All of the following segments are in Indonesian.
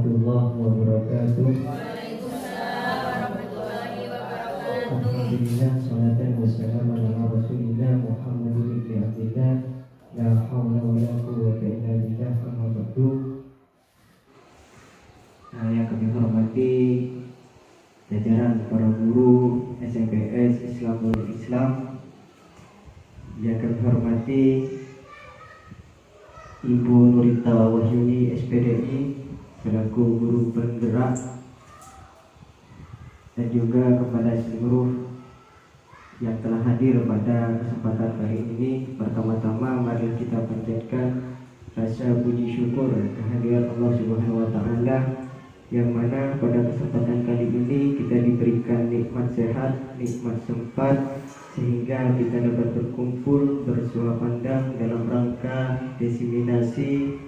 warahmatullahi wabarakatuh. Alhamdulillah, salatan wassalamu ala rasulillah Muhammadin ibn Abdillah, la hawla wa la quwwata illa billah, amma ba'du. Yang kami hormati jajaran para guru SMPS Islamul Islam, yang kami hormati Ibu Nurita Wahyuni SPDI selaku guru penggerak, dan juga kepada seluruh yang telah hadir pada kesempatan kali ini. Pertama-tama mari kita panjatkan rasa puji syukur kehadiran Allah Subhanahu wa taala, yang mana pada kesempatan kali ini kita diberikan nikmat sehat, nikmat sempat, sehingga kita dapat berkumpul bersua pandang dalam rangka diseminasi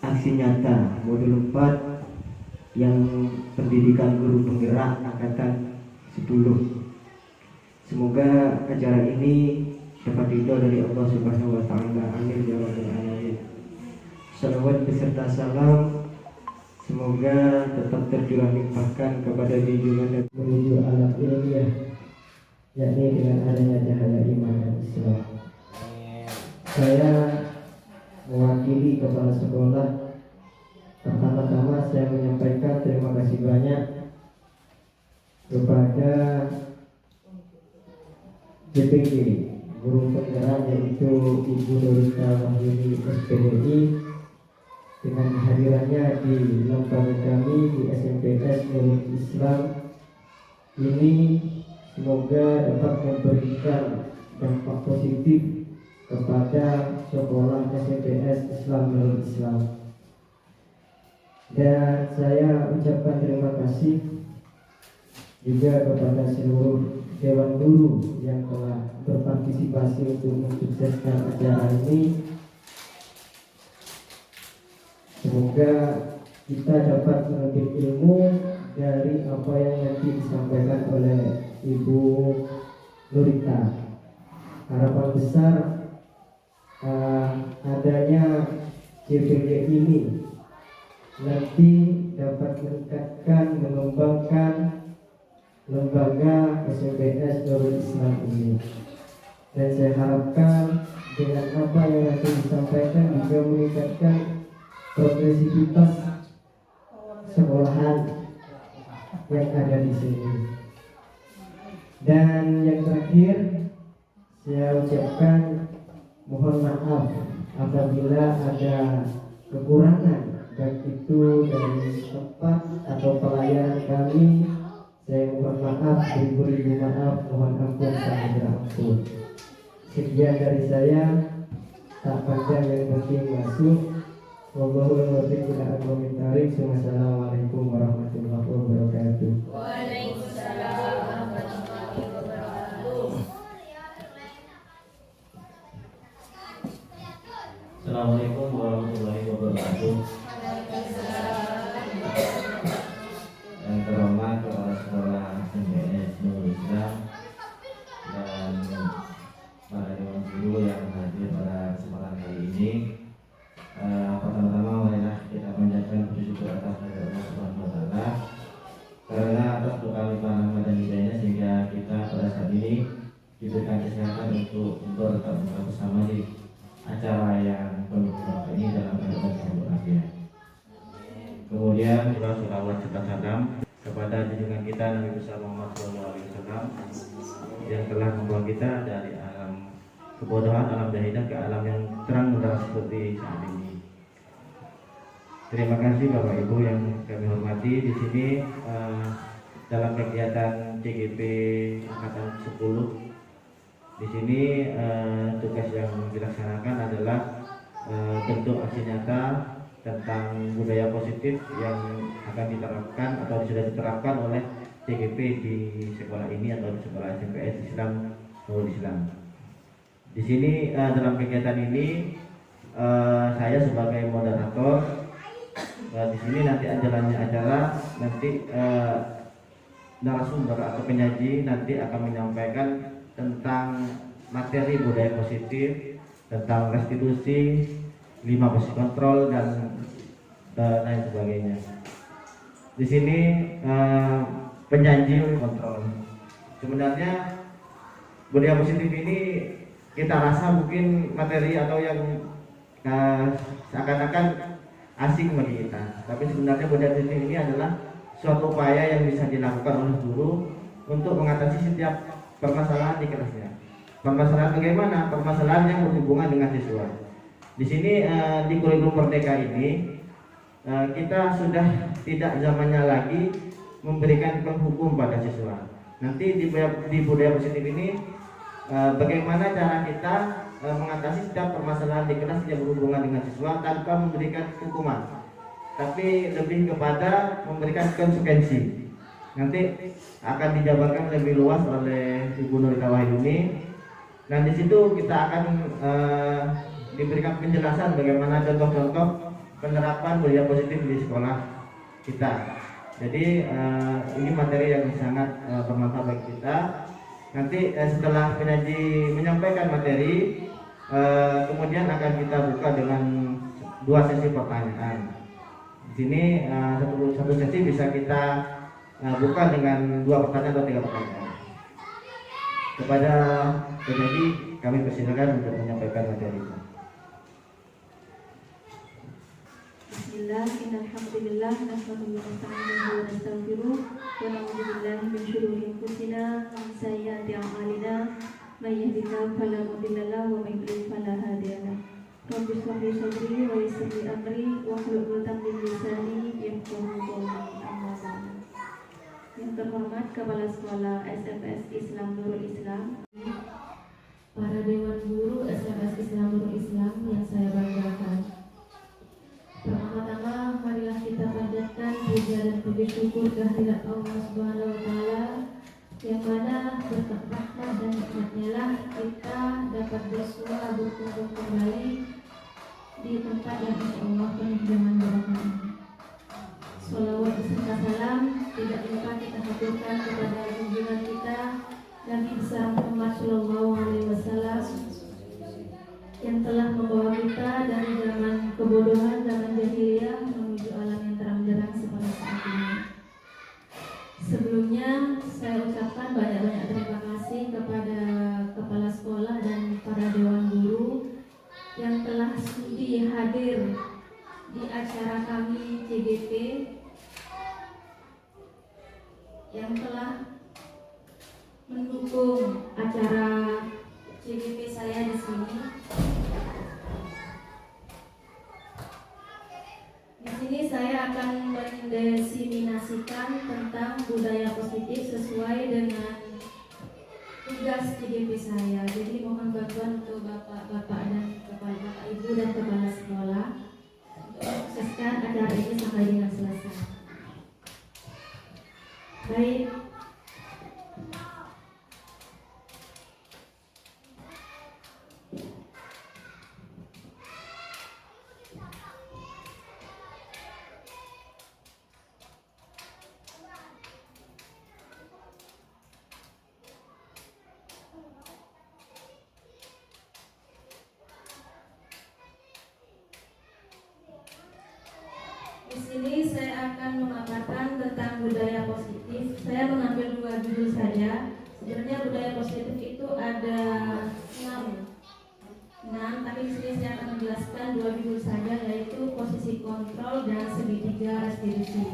aksi nyata modul 4 yang pendidikan guru penggerak angkatan 10. Semoga acara ini dapat ridho dari Allah Subhanahu wa taala. Amin ya rabbal alamin. Salawat beserta salam semoga tetap tercurah limpahkan kepada junjungan menuju alam ilmiah, yakni dengan adanya cahaya iman dan Islam. Saya mewakili kepala sekolah. Pertama-tama saya menyampaikan terima kasih banyak kepada JPG guru penggerak, yaitu Ibu Nurita Wahyuni SPDI, dengan kehadirannya di lembaga kami di SMPS Nurul Islam ini. Semoga dapat memberikan dampak positif kepada sekolah SMPS Islam Nurul Islam. Dan saya ucapkan terima kasih juga kepada seluruh dewan guru yang telah berpartisipasi untuk mensukseskan acara ini. Semoga kita dapat mengambil ilmu dari apa yang nanti disampaikan oleh Ibu Nurita. Harapan besar adanya JPG ini nanti dapat meningkatkan, mengembangkan lembaga SMPS Nurul Islam ini. Dan saya harapkan dengan apa yang nanti disampaikan juga meningkatkan progresivitas sekolahan yang ada di sini. Dan yang terakhir, saya ucapkan mohon maaf apabila ada kekurangan, baik itu dari tempat atau pelayanan kami. Saya mohon maaf, beribu-ribu maaf, mohon ampun sampai berampun. Sekian dari saya, tak panjang yang penting masuk. Wassalamualaikum warahmatullahi wabarakatuh. Waalaikumsalam warahmatullahi wabarakatuh. Assalamualaikum warahmatullahi wabarakatuh. Yang terhormat kepala sekolah SMPS Nurul Islam dan para dewan guru yang hadir pada kesempatan kali ini. Pertama-tama marilah kita panjatkan puji syukur atas kehadirat Allah Subhanahu wa taala, karena atas berkah limpahan rahmat dan hidayahnya sehingga kita pada saat ini diberikan kesehatan untuk tetap bersama di acara yang penuh berkah ini dalam keadaan sehat walafiat. Kemudian juga sholawat serta salam kepada junjungan kita Nabi besar Muhammad SAW yang telah membawa kita dari alam kebodohan, alam jahilah ke alam yang terang benderang seperti saat ini. Terima kasih Bapak Ibu yang kami hormati. Di sini dalam kegiatan CGP angkatan 10, di sini tugas yang dilaksanakan adalah bentuk aksi nyata tentang budaya positif yang akan diterapkan atau sudah diterapkan oleh CGP di sekolah ini atau di sekolah SMPS Islam Nurul Islam. Di sini dalam kegiatan ini saya sebagai moderator. Di sini nanti jalannya acara, nanti narasumber atau penyaji nanti akan menyampaikan tentang materi budaya positif, tentang restitusi, 5 besi kontrol, dan lain sebagainya. Di sini penjanji kontrol. Sebenarnya budaya positif ini kita rasa mungkin materi atau yang seakan-akan asing bagi kita. Tapi sebenarnya budaya positif ini adalah suatu upaya yang bisa dilakukan oleh guru untuk mengatasi setiap permasalahan di kelasnya. Permasalahan bagaimana? Permasalahan yang berhubungan dengan siswa. Di sini di kurikulum Merdeka ini kita sudah tidak zamannya lagi memberikan penghukum pada siswa. Nanti di budaya positif ini bagaimana cara kita mengatasi setiap permasalahan di kelas yang berhubungan dengan siswa tanpa memberikan hukuman, tapi lebih kepada memberikan konsekuensi. Nanti akan dijabarkan lebih luas oleh Ibu Nurita Wahyuni. Dan di situ kita akan diberikan penjelasan bagaimana contoh-contoh penerapan budaya positif di sekolah kita. Jadi ini materi yang sangat bermanfaat bagi kita. Nanti setelah penyaji menyampaikan materi, kemudian akan kita buka dengan 2 sesi pertanyaan. Di sini satu sesi bisa kita buka dengan 2 pertanyaan atau 3 pertanyaan. Kepada penyaji kami persilakan untuk menyampaikan materi. Bismillah, innalhamdulillah, nahmaduhu wa nasta'inuhu wa nastaghfiruh wa na'udzu billahi min shururi anfusina wa min sayyiati a'malina may yahdihillahu fala mudilla lahu wa may yudlil fala hadiya lahu. Rabbi shrah li sadri wa yassir li amri wa hlul 'uqdatam min lisani yafqahu qawli. Amma ba'du. Yang terhormat Kepala Sekolah SMS Islam Nurul Islam, para Dewan Guru SMS Islam Nurul Islam yang saya banggakan. Pertama-tama marilah kita panjatkan puja dan puji syukur kehadirat Allah Subhanahu wa taala yang mana berkat rahmat dan nikmatnya lah kita dapat bersua berkumpul kembali di tempat yang insyaallah penuh dengan berkah. Sholawat beserta salam tidak lupa kita haturkan kepada junjungan kita Nabi besar Muhammad Shallallahu Alaihi Wasallam yang telah membawa kita dari zaman kebodohan, zaman jahiliyah menuju alam yang terang-benderang seperti saat ini. Sebelumnya saya ucapkan banyak-banyak terima kasih kepada kepala sekolah dan para dewan guru yang telah sudi hadir di acara kami CGP, yang telah mendukung acara CGP saya di sini. Di sini saya akan mendesiminasikan tentang budaya positif sesuai dengan tugas CGP saya. Jadi mohon bantuan untuk bapak-bapak dan kepala bapak ibu dan kepala sekolah untuk sukseskan acara ini sampai dengan selesai. Baik. Di sini saya akan memaparkan tentang budaya positif. Saya mengambil 2 judul saja. Sebenarnya budaya positif itu ada 6, tapi di sini saya akan menjelaskan 2 judul saja, yaitu posisi kontrol dan segitiga restitusi.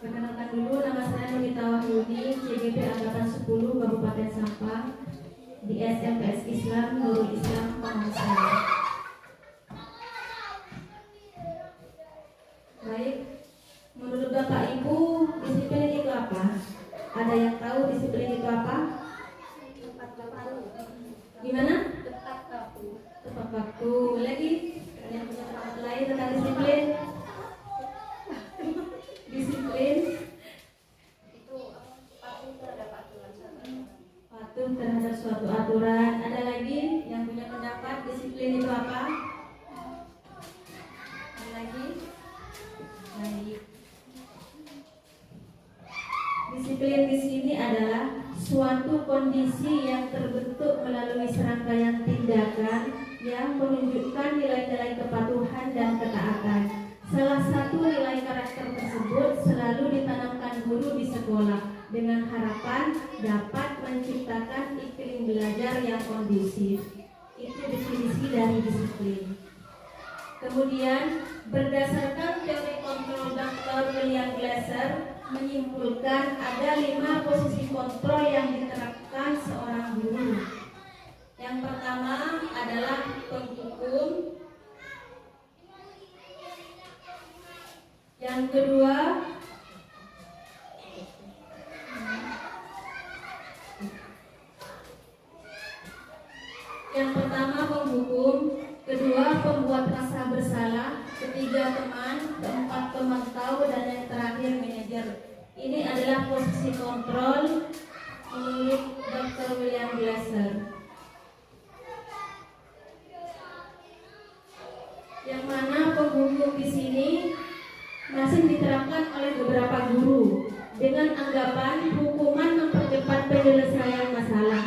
Perkenalkan dulu, nama saya Nurita Wahyuni, CGP Angkatan 10 Kabupaten Sampang, di SMS Islam Nurul Islam Pangsal. Baik, menurut Bapak Ibu, disiplin itu apa? Ada yang tahu disiplin itu apa? Tepat waktu. Gimana? Tepat waktu. Tepat waktu. Lagi yang punya pendapat lain tentang disiplin? Disiplin Itu patuh terhadap aturan. patuh terhadap suatu aturan. Ada lagi yang punya pendapat disiplin itu apa? Ada lagi? Baik. Disiplin di sini adalah suatu kondisi yang terbentuk melalui serangkaian tindakan yang menunjukkan nilai-nilai kepatuhan dan ketaatan. Salah satu nilai karakter tersebut selalu ditanamkan guru di sekolah dengan harapan dapat menciptakan iklim belajar yang kondusif. Itu definisi dari disiplin. Kemudian, berdasarkan teori kontrol Dr. William Glasser menyimpulkan ada 5 posisi kontrol yang diterapkan seorang guru. Yang pertama adalah penghukum. Yang kedua menghukum, kedua pembuat rasa bersalah, ketiga teman, keempat pemantau, dan yang terakhir manajer. Ini adalah posisi kontrol menurut Dr. William Glasser. Yang mana penghukum di sini masih diterapkan oleh beberapa guru dengan anggapan hukuman mempercepat penyelesaian masalah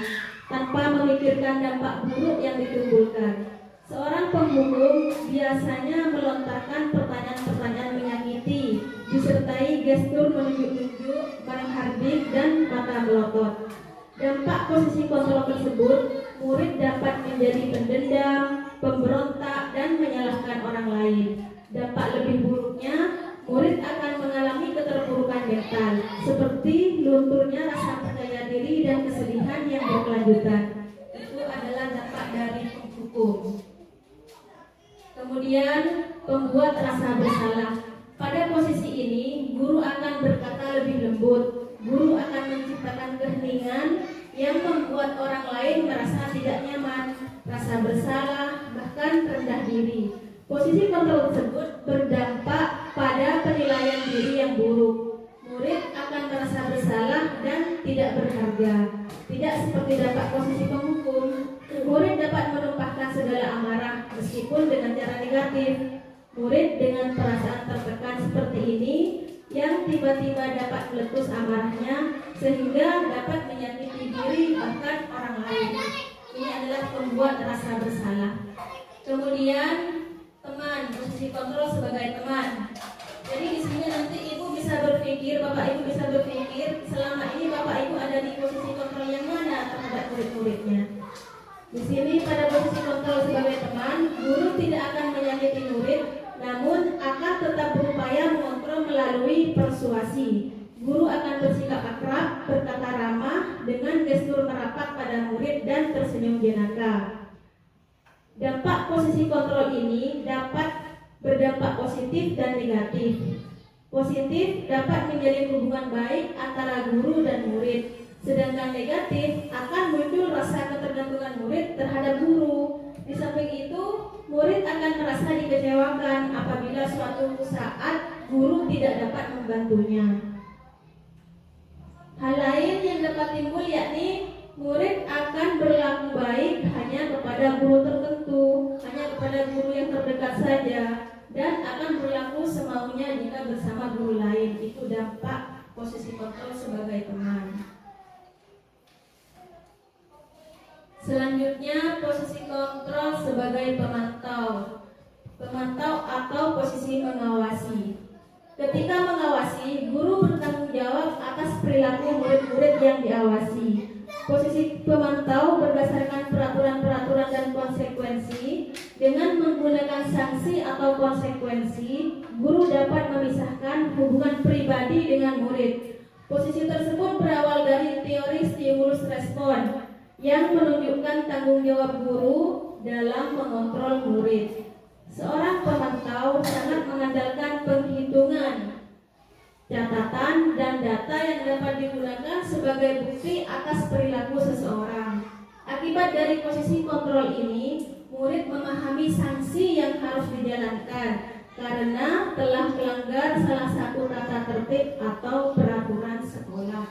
tanpa memikirkan dampak buruk yang ditimbulkan. Seorang penghukum biasanya melontarkan pertanyaan-pertanyaan menyakiti, disertai gestur menunjuk-nunjuk, mengharbik, dan mata melotot. Dampak posisi kontrol tersebut, murid dapat menjadi pendendam, pemberontak, dan menyalahkan orang lain. Dampak lebih buruknya, murid akan mengalami keterpurukan mental, seperti lunturnya rasa percaya diri dan kesedihan yang berkelanjutan. Itu adalah dampak dari penghukum. Kemudian, pembuat rasa bersalah. Pada posisi ini, guru akan berkata lebih lembut. Guru akan menciptakan keheningan yang membuat orang lain merasa tidak nyaman, rasa bersalah, bahkan rendah diri. Posisi kontrol tersebut berdampak pada penilaian diri yang buruk. Murid akan merasa bersalah dan tidak berharga. Tidak seperti dampak posisi penghukum, murid dapat menumpahkan segala amarah meskipun dengan cara negatif. Murid dengan perasaan tertekan seperti ini yang tiba-tiba dapat meletus amarahnya sehingga dapat menyakiti diri bahkan orang lain. Ini adalah pembuat rasa bersalah. Kemudian teman, posisi kontrol sebagai teman. Jadi di sini nanti ibu bisa berpikir, bapak ibu bisa berpikir selama ini bapak ibu ada di posisi kontrol yang mana terhadap murid-muridnya. Di sini pada posisi kontrol sebagai teman, guru tidak akan menyakiti murid, namun akan tetap berupaya mengontrol melalui persuasi. Guru akan bersikap akrab, berkata ramah, dengan gestur merapat pada murid dan tersenyum jenaka. Dampak posisi kontrol ini dapat berdampak positif dan negatif. Positif dapat menjalin hubungan baik antara guru dan murid, sedangkan negatif akan muncul rasa ketergantungan murid terhadap guru. Di samping itu, murid akan merasa dikecewakan apabila suatu saat guru tidak dapat membantunya. Hal lain yang dapat timbul yakni murid akan berlaku baik hanya kepada guru tertentu, hanya kepada guru yang terdekat saja, dan akan berlaku semaunya jika bersama guru lain. Itu dampak posisi kontrol sebagai teman. Selanjutnya, posisi kontrol sebagai pemantau. Pemantau atau posisi mengawasi. Ketika mengawasi, guru bertanggung jawab atas perilaku murid-murid yang diawasi. Posisi pemantau berdasarkan peraturan-peraturan dan konsekuensi. Dengan menggunakan sanksi atau konsekuensi, guru dapat memisahkan hubungan pribadi dengan murid. Posisi tersebut berawal dari teori stimulus respon yang menunjukkan tanggung jawab guru dalam mengontrol murid. Seorang pemantau sangat mengandalkan penghitungan, catatan, dan data yang dapat digunakan sebagai bukti atas perilaku seseorang. Akibat dari posisi kontrol ini, murid memahami sanksi yang harus dijalankan karena telah melanggar salah satu tata tertib atau peraturan sekolah.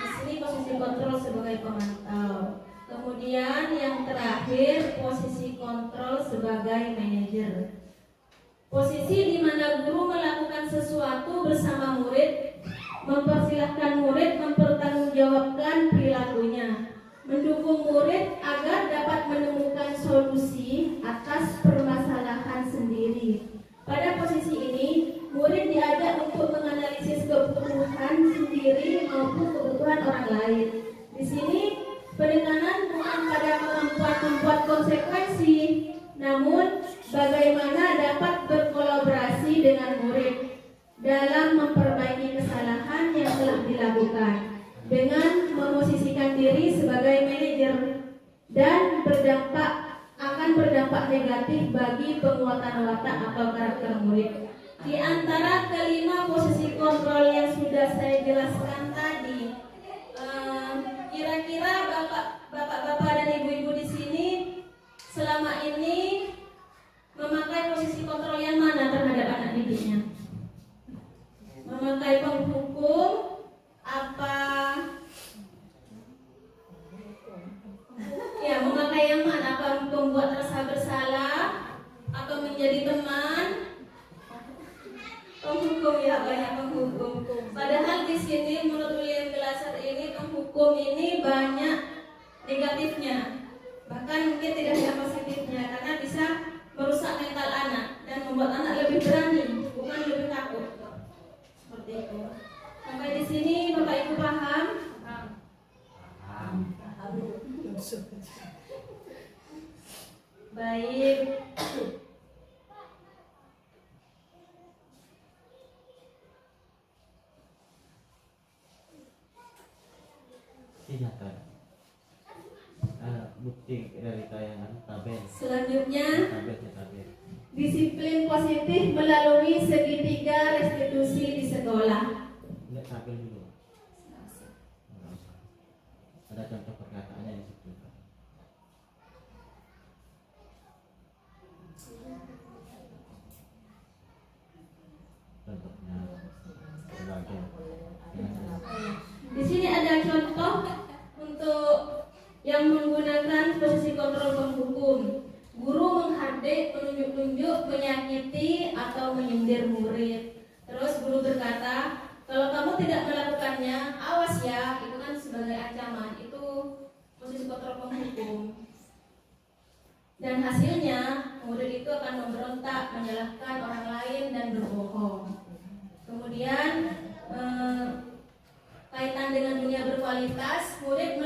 Di sini posisi kontrol sebagai pemantau. Kemudian yang terakhir, posisi kontrol sebagai manajer. Posisi di mana guru melakukan sesuatu bersama murid, mempersilahkan murid mempertanggungjawabkan perilakunya, mendukung murid agar dapat menemukan solusi atas permasalahan sendiri. Pada posisi ini, murid diajak untuk menganalisis kebutuhan sendiri maupun kebutuhan orang lain. Di sini, penekanan bukan pada kemampuan membuat konsekuensi, namun bagaimana dapat berkolaborasi dengan murid dalam memperbaiki kesalahan yang telah dilakukan dengan memosisikan diri sebagai manajer dan akan berdampak negatif bagi penguatan watak atau karakter murid. Di antara kelima posisi kontrol yang sudah saya jelaskan tadi, kira-kira bapak-bapak dan ibu-ibu di sini selama ini memakai posisi kontrol yang mana terhadap anak didiknya? Memakai penghukum apa? Ya, memakai yang mana? Apa membuat rasa bersalah atau menjadi teman? Penghukum, ya, banyak penghukum. Padahal di sini menurut William Glasser ini penghukum ini banyak negatifnya. Bahkan mungkin tidak ada positifnya karena bisa merusak mental anak dan membuat anak lebih berani, bukan lebih takut. Seperti itu. Sampai di sini Bapak Ibu paham? Baik. Bukti dari tayangan tabel. Selanjutnya, Tabel. disiplin positif melalui segitiga restitusi di sekolah. Lihat tabel dulu. Nggak usah. Ada contoh perkataannya di situ. Contohnya sebagai. Di sini ada contoh untuk yang menggunakan posisi kontrol penghukum. Guru menghardik, menunjuk-nunjuk, menyakiti atau menyindir murid. Terus guru berkata, kalau kamu tidak melakukannya, awas ya. Itu kan sebagai ancaman. Itu posisi kontrol penghukum. Dan hasilnya murid itu akan memberontak, menyalahkan orang lain dan berbohong. Kemudian kaitan dengan dunia berkualitas, murid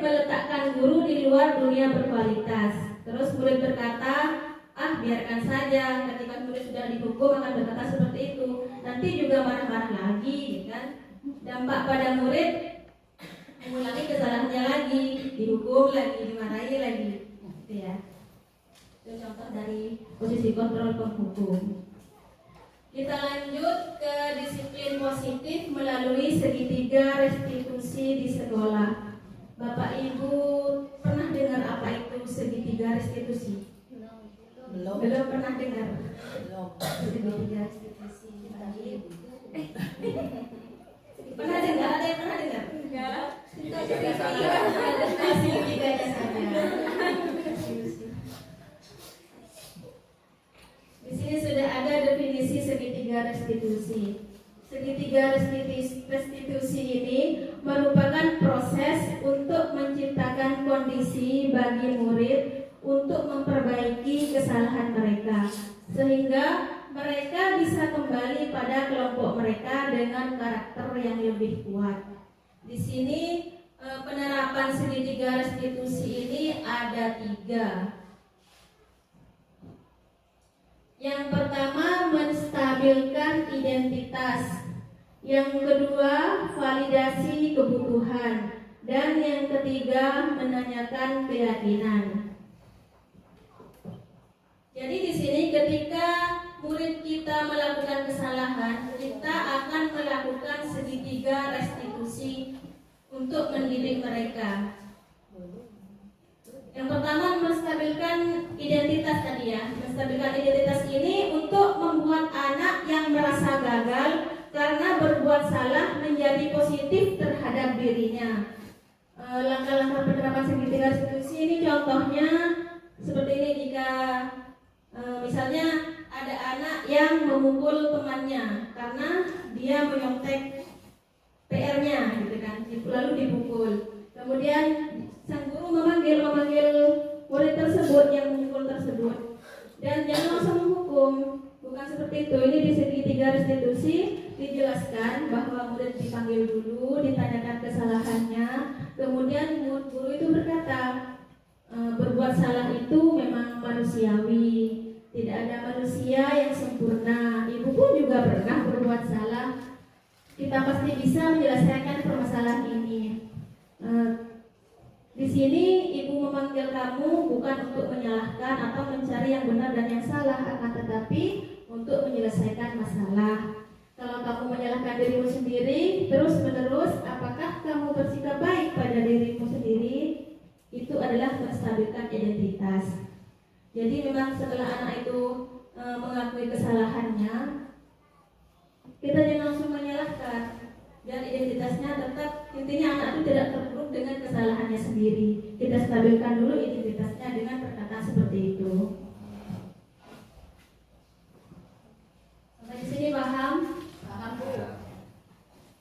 meletakkan guru di luar dunia berkualitas. Terus murid berkata, biarkan saja. Ketika murid sudah dihukum akan berkata seperti itu. Nanti juga marah-marah lagi, kan? Dampak pada murid mengulangi kesalahannya lagi, dihukum lagi, dimarahi lagi, gitu ya. Itu contoh dari posisi kontrol penghukum. Kita lanjut ke disiplin positif melalui segitiga restitusi di sekolah. Bapak Ibu pernah dengar apa itu segitiga restitusi? Belum pernah dengar. Segitiga restitusi. Pernah dengar? Ada yang pernah dengar? Enggak. Segitiganya saja. Di sini sudah ada definisi segitiga restitusi. Segitiga restitusi ini merupakan proses untuk menciptakan kondisi bagi murid untuk memperbaiki kesalahan mereka, sehingga mereka bisa kembali pada kelompok mereka dengan karakter yang lebih kuat. Di sini penerapan segitiga restitusi ini ada 3. Yang pertama, menstabilkan identitas. Yang kedua, validasi kebutuhan. Dan yang ketiga, menanyakan keyakinan. Jadi di sini ketika murid kita melakukan kesalahan, kita akan melakukan segitiga restitusi untuk mendidik mereka. Yang pertama, menstabilkan identitas tadi ya. Menstabilkan identitas ini untuk membuat anak yang merasa gagal karena berbuat salah menjadi positif terhadap dirinya. Langkah-langkah penerapan segitiga restitusi ini contohnya seperti ini. Jika misalnya ada anak yang memukul temannya karena dia menyontek PR-nya gitu kan, lalu dipukul. Kemudian sang guru memanggil murid tersebut yang memukul tersebut, dan jangan langsung menghukum, bukan seperti itu. Ini di segitiga restitusi dijelaskan bahwa murid dipanggil dulu, ditanyakan kesalahannya, kemudian guru itu berkata, berbuat salah itu memang manusiawi, tidak ada manusia yang sempurna. Ibu pun juga pernah berbuat salah. Kita pasti bisa menyelesaikan permasalahan ini. Di sini ibu memanggil kamu bukan untuk menyalahkan atau mencari yang benar dan yang salah, akan tetapi untuk menyelesaikan masalah. Kalau kamu menyalahkan dirimu sendiri terus-menerus, apakah kamu bersikap baik pada dirimu sendiri? Itu adalah menstabilkan identitas. Jadi memang setelah anak itu mengakui kesalahannya, kita jangan langsung menyalahkan, dan identitasnya tetap, intinya anak itu tidak terpuruk dengan kesalahannya sendiri. Kita stabilkan dulu identitasnya dengan perkataan seperti itu. Sampai di sini paham? Paham Bu?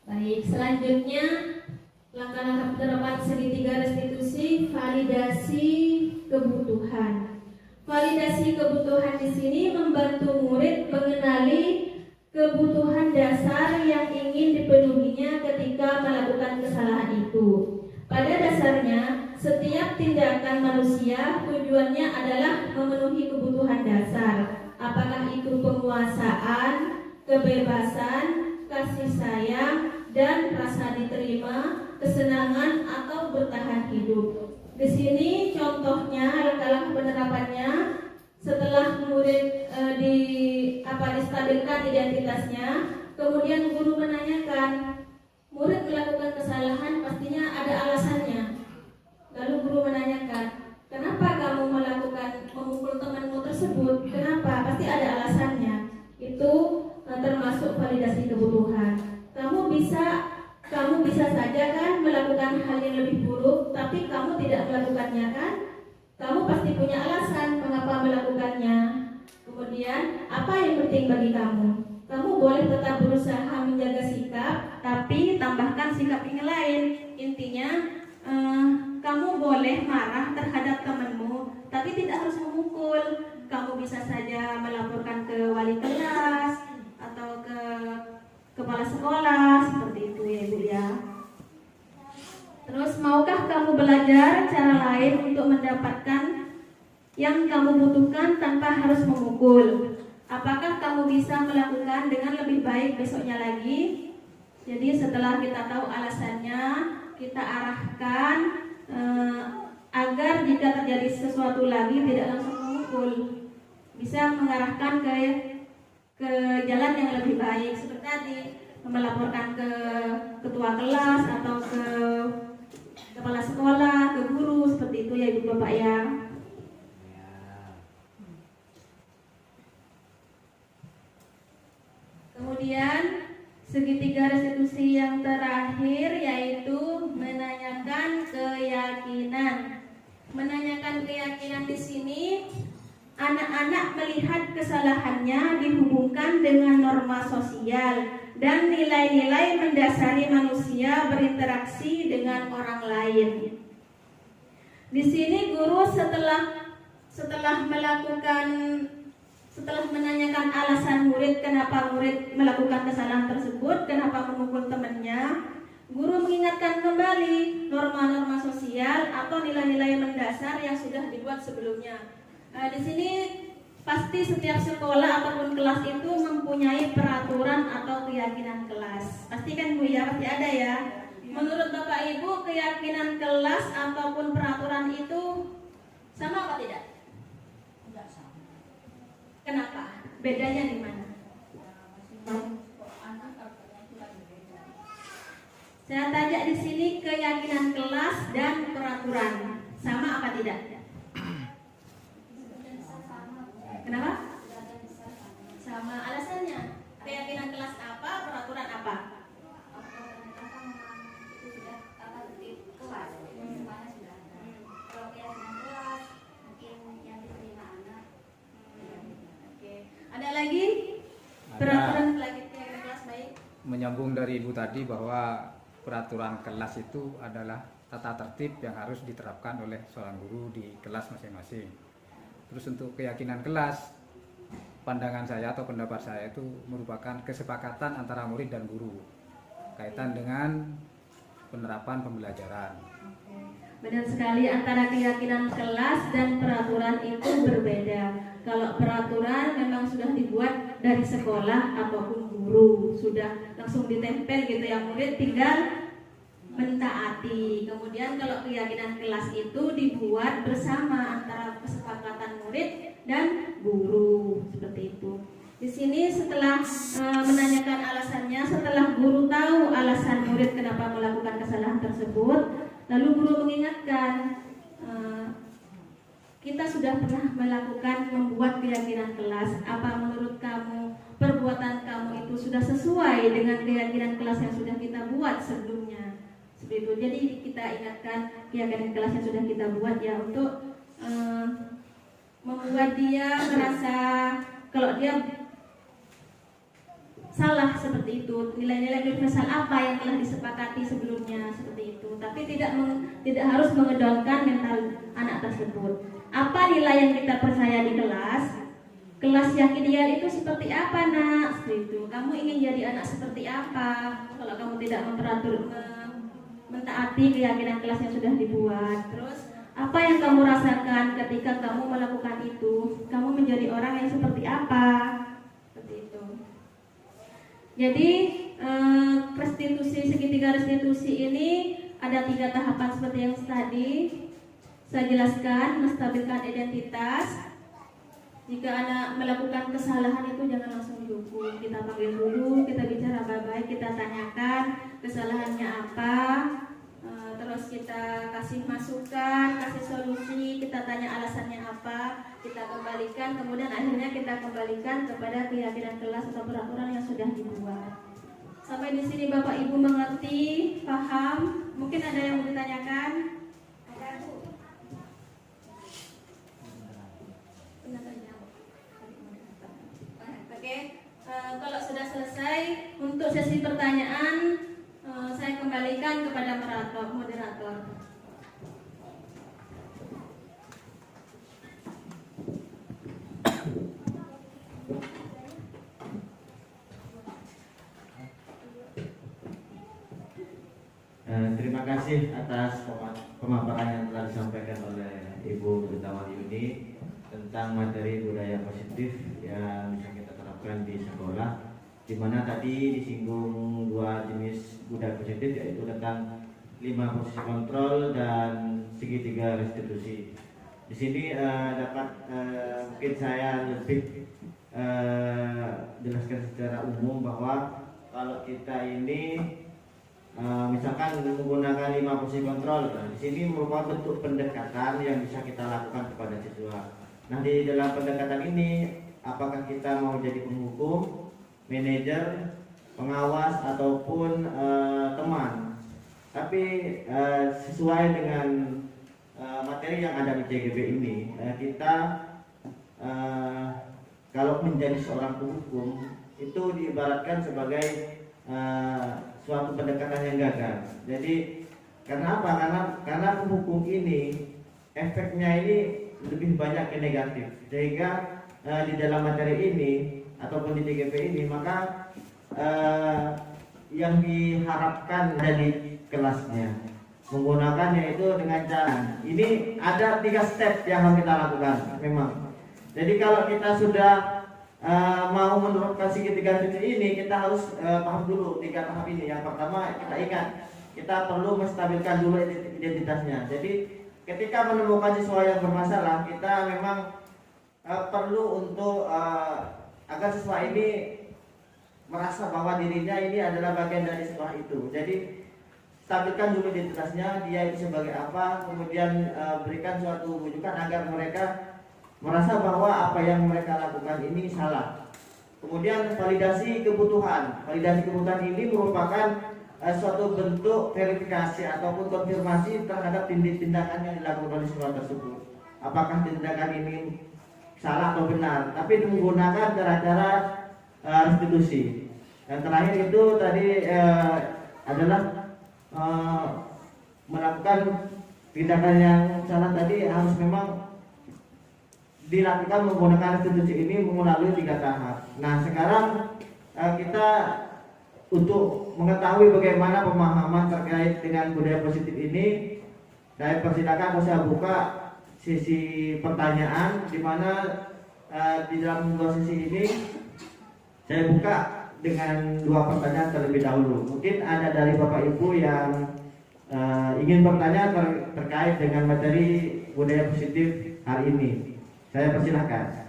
Baik, selanjutnya langkah-langkah penerapan segitiga restitusi, validasi kebutuhan. Validasi kebutuhan di sini membantu murid mengenali kebutuhan dasar yang ingin dipenuhinya ketika melakukan kesalahan itu. Pada dasarnya, setiap tindakan manusia tujuannya adalah memenuhi kebutuhan dasar. Apakah itu penguasaan, kebebasan, kasih sayang, dan rasa diterima, kesenangan, atau bertahan hidup. Di sini contohnya langkah-langkah penerapannya. Setelah murid distabilkan identitasnya, kemudian guru menanyakan, murid melakukan kesalahan pastinya ada alasannya. Lalu guru menanyakan, kenapa kamu memukul temanmu tersebut? Kenapa? Pasti ada alasannya. Itu termasuk validasi kebutuhan. Kamu bisa saja kan melakukan hal yang lebih buruk, tapi kamu tidak melakukannya kan? Kamu pasti punya alasan mengapa melakukannya. Kemudian, apa yang penting bagi kamu? Kamu boleh tetap berusaha menjaga sikap, tapi tambahkan sikap yang lain. Intinya, kamu boleh marah terhadap temanmu, tapi tidak harus memukul. Kamu bisa saja melaporkan ke wali kelas atau ke kepala sekolah, seperti itu ya Ibu ya. Terus, maukah kamu belajar cara lain untuk mendapatkan yang kamu butuhkan tanpa harus memukul? Apakah kamu bisa melakukan dengan lebih baik besoknya lagi? Jadi setelah kita tahu alasannya, kita arahkan agar jika terjadi sesuatu lagi tidak langsung memukul. Bisa mengarahkan ke jalan yang lebih baik, seperti tadi melaporkan ke ketua kelas atau ke kepala sekolah, ke guru, seperti itu ya Ibu Bapak ya. Kemudian segitiga restitusi yang terakhir yaitu menanyakan keyakinan. Menanyakan keyakinan di sini, anak-anak melihat kesalahannya dihubungkan dengan norma sosial dan nilai-nilai mendasari manusia berinteraksi dengan orang lain. Di sini guru setelah menanyakan alasan murid kenapa murid melakukan kesalahan tersebut, kenapa memukul temannya, guru mengingatkan kembali norma-norma sosial atau nilai-nilai mendasar yang sudah dibuat sebelumnya. Di sini pasti setiap sekolah ataupun kelas itu mempunyai peraturan atau keyakinan kelas. Pasti kan Bu ya, pasti ada ya. Menurut Bapak Ibu, keyakinan kelas ataupun peraturan itu sama apa tidak? Tidak sama. Kenapa? Bedanya di mana? Saya tanya di sini keyakinan kelas dan peraturan sama apa tidak? Kenapa? Sama. Alasannya? Keyakinan kelas apa? Peraturan apa? Itu sudah tata tertib kelas. Semuanya sudah ada. Kalau keyakinan kelas mungkin yang diterima anak. Oke. Ada lagi? Peraturan lagi keyakinan kelas baik. Menyambung dari Ibu tadi bahwa peraturan kelas itu adalah tata tertib yang harus diterapkan oleh seorang guru di kelas masing-masing. Terus untuk keyakinan kelas, pandangan saya atau pendapat saya itu merupakan kesepakatan antara murid dan guru kaitan dengan penerapan pembelajaran. Benar sekali, antara keyakinan kelas dan peraturan itu berbeda. Kalau peraturan memang sudah dibuat dari sekolah ataupun guru, sudah langsung ditempel gitu ya, murid tinggal mentaati. Kemudian kalau keyakinan kelas itu dibuat bersama antara kesepakatan murid dan guru, seperti itu. Di sini setelah menanyakan alasannya, setelah guru tahu alasan murid kenapa melakukan kesalahan tersebut, lalu guru mengingatkan, kita sudah pernah melakukan membuat keyakinan kelas. Apa menurut kamu perbuatan kamu itu sudah sesuai dengan keyakinan kelas yang sudah kita buat sebelumnya? Seperti itu. Jadi kita ingatkan keyakinan kelas yang sudah kita buat ya, untuk membuat dia merasa kalau dia salah, seperti itu. Nilai-nilai universal apa yang telah disepakati sebelumnya, seperti itu. Tapi tidak harus mengedongkan mental anak tersebut. Apa nilai yang kita percaya di kelas? Kelas yang ideal itu seperti apa, nak? Seperti itu. Kamu ingin jadi anak seperti apa? Kalau kamu tidak mentaati keyakinan kelas yang sudah dibuat. Terus apa yang kamu rasakan ketika kamu melakukan itu? Kamu menjadi orang yang seperti apa? Seperti itu. Jadi restitusi, segitiga restitusi ini ada 3 tahapan seperti yang tadi saya jelaskan. Menstabilkan identitas. Jika anak melakukan kesalahan itu jangan langsung dihukum. Kita panggil dulu, kita bicara baik-baik, kita tanyakan kesalahannya apa, terus kita kasih masukan, kasih solusi, kita tanya alasannya apa, kita kembalikan, kemudian akhirnya kita kembalikan kepada keyakinan kelas atau peraturan yang sudah dibuat. Sampai di sini Bapak Ibu mengerti, paham? Mungkin ada yang mau ditanyakan? Ada, Bu. Oke, kalau sudah selesai untuk sesi pertanyaan, saya kembalikan kepada moderator. Terima kasih atas pemaparan yang telah disampaikan oleh Ibu Guru Yuni tentang materi budaya positif yang bisa kita terapkan di sekolah, di mana tadi disinggung 2 jenis budaya positif, yaitu tentang 5 posisi kontrol dan segitiga restitusi. Di sini dapat mungkin saya lebih jelaskan secara umum bahwa kalau kita ini misalkan menggunakan 5 posisi kontrol, di sini merupakan bentuk pendekatan yang bisa kita lakukan kepada siswa. Nah, di dalam pendekatan ini, apakah kita mau jadi penghukum, manajer, pengawas ataupun teman, tapi sesuai dengan materi yang ada di CGP ini, kita kalau menjadi seorang penghukum itu diibaratkan sebagai suatu pendekatan yang gagal. Jadi karena apa? Karena penghukum ini efeknya ini lebih banyak yang negatif, sehingga di dalam materi ini ataupun di TGP ini, maka yang diharapkan dari kelasnya menggunakan yaitu dengan cara ini ada 3 step yang harus kita lakukan memang. Jadi kalau kita sudah mau menerapkan segitiga ini, kita harus paham dulu 3 tahap ini. Yang pertama, kita ingat, kita perlu menstabilkan dulu identitasnya. Jadi ketika menemukan siswa yang bermasalah, kita memang perlu untuk agar siswa ini merasa bahwa dirinya ini adalah bagian dari sekolah itu. Jadi stabilkan dulu identitasnya, dia itu sebagai apa, kemudian berikan suatu rujukan agar mereka merasa bahwa apa yang mereka lakukan ini salah. Kemudian validasi kebutuhan. Validasi kebutuhan ini merupakan suatu bentuk verifikasi ataupun konfirmasi terhadap tindakan yang dilakukan oleh siswa tersebut. Apakah tindakan ini salah atau benar, tapi menggunakan cara-cara restitusi. Dan terakhir itu tadi adalah melakukan tindakan yang salah tadi harus memang dilakukan menggunakan restitusi ini melalui 3 tahap. Nah sekarang kita untuk mengetahui bagaimana pemahaman terkait dengan budaya positif ini, saya persilakan saya buka sesi pertanyaan, di mana di dalam 2 sesi ini saya buka dengan 2 pertanyaan terlebih dahulu. Mungkin ada dari Bapak Ibu yang ingin bertanya terkait dengan materi budaya positif hari ini. Saya persilahkan.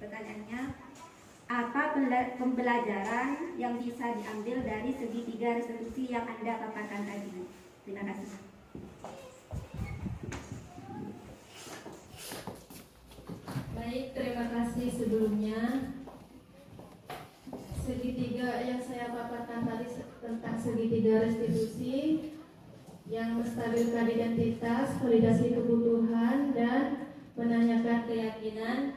Pertanyaannya, apa pembelajaran yang bisa diambil dari segitiga restitusi yang Anda paparkan tadi? Terima kasih. Baik, terima kasih sebelumnya. Segitiga yang saya paparkan tadi tentang segitiga restitusi yang menstabilkan identitas, validasi kebutuhan, dan menanyakan keyakinan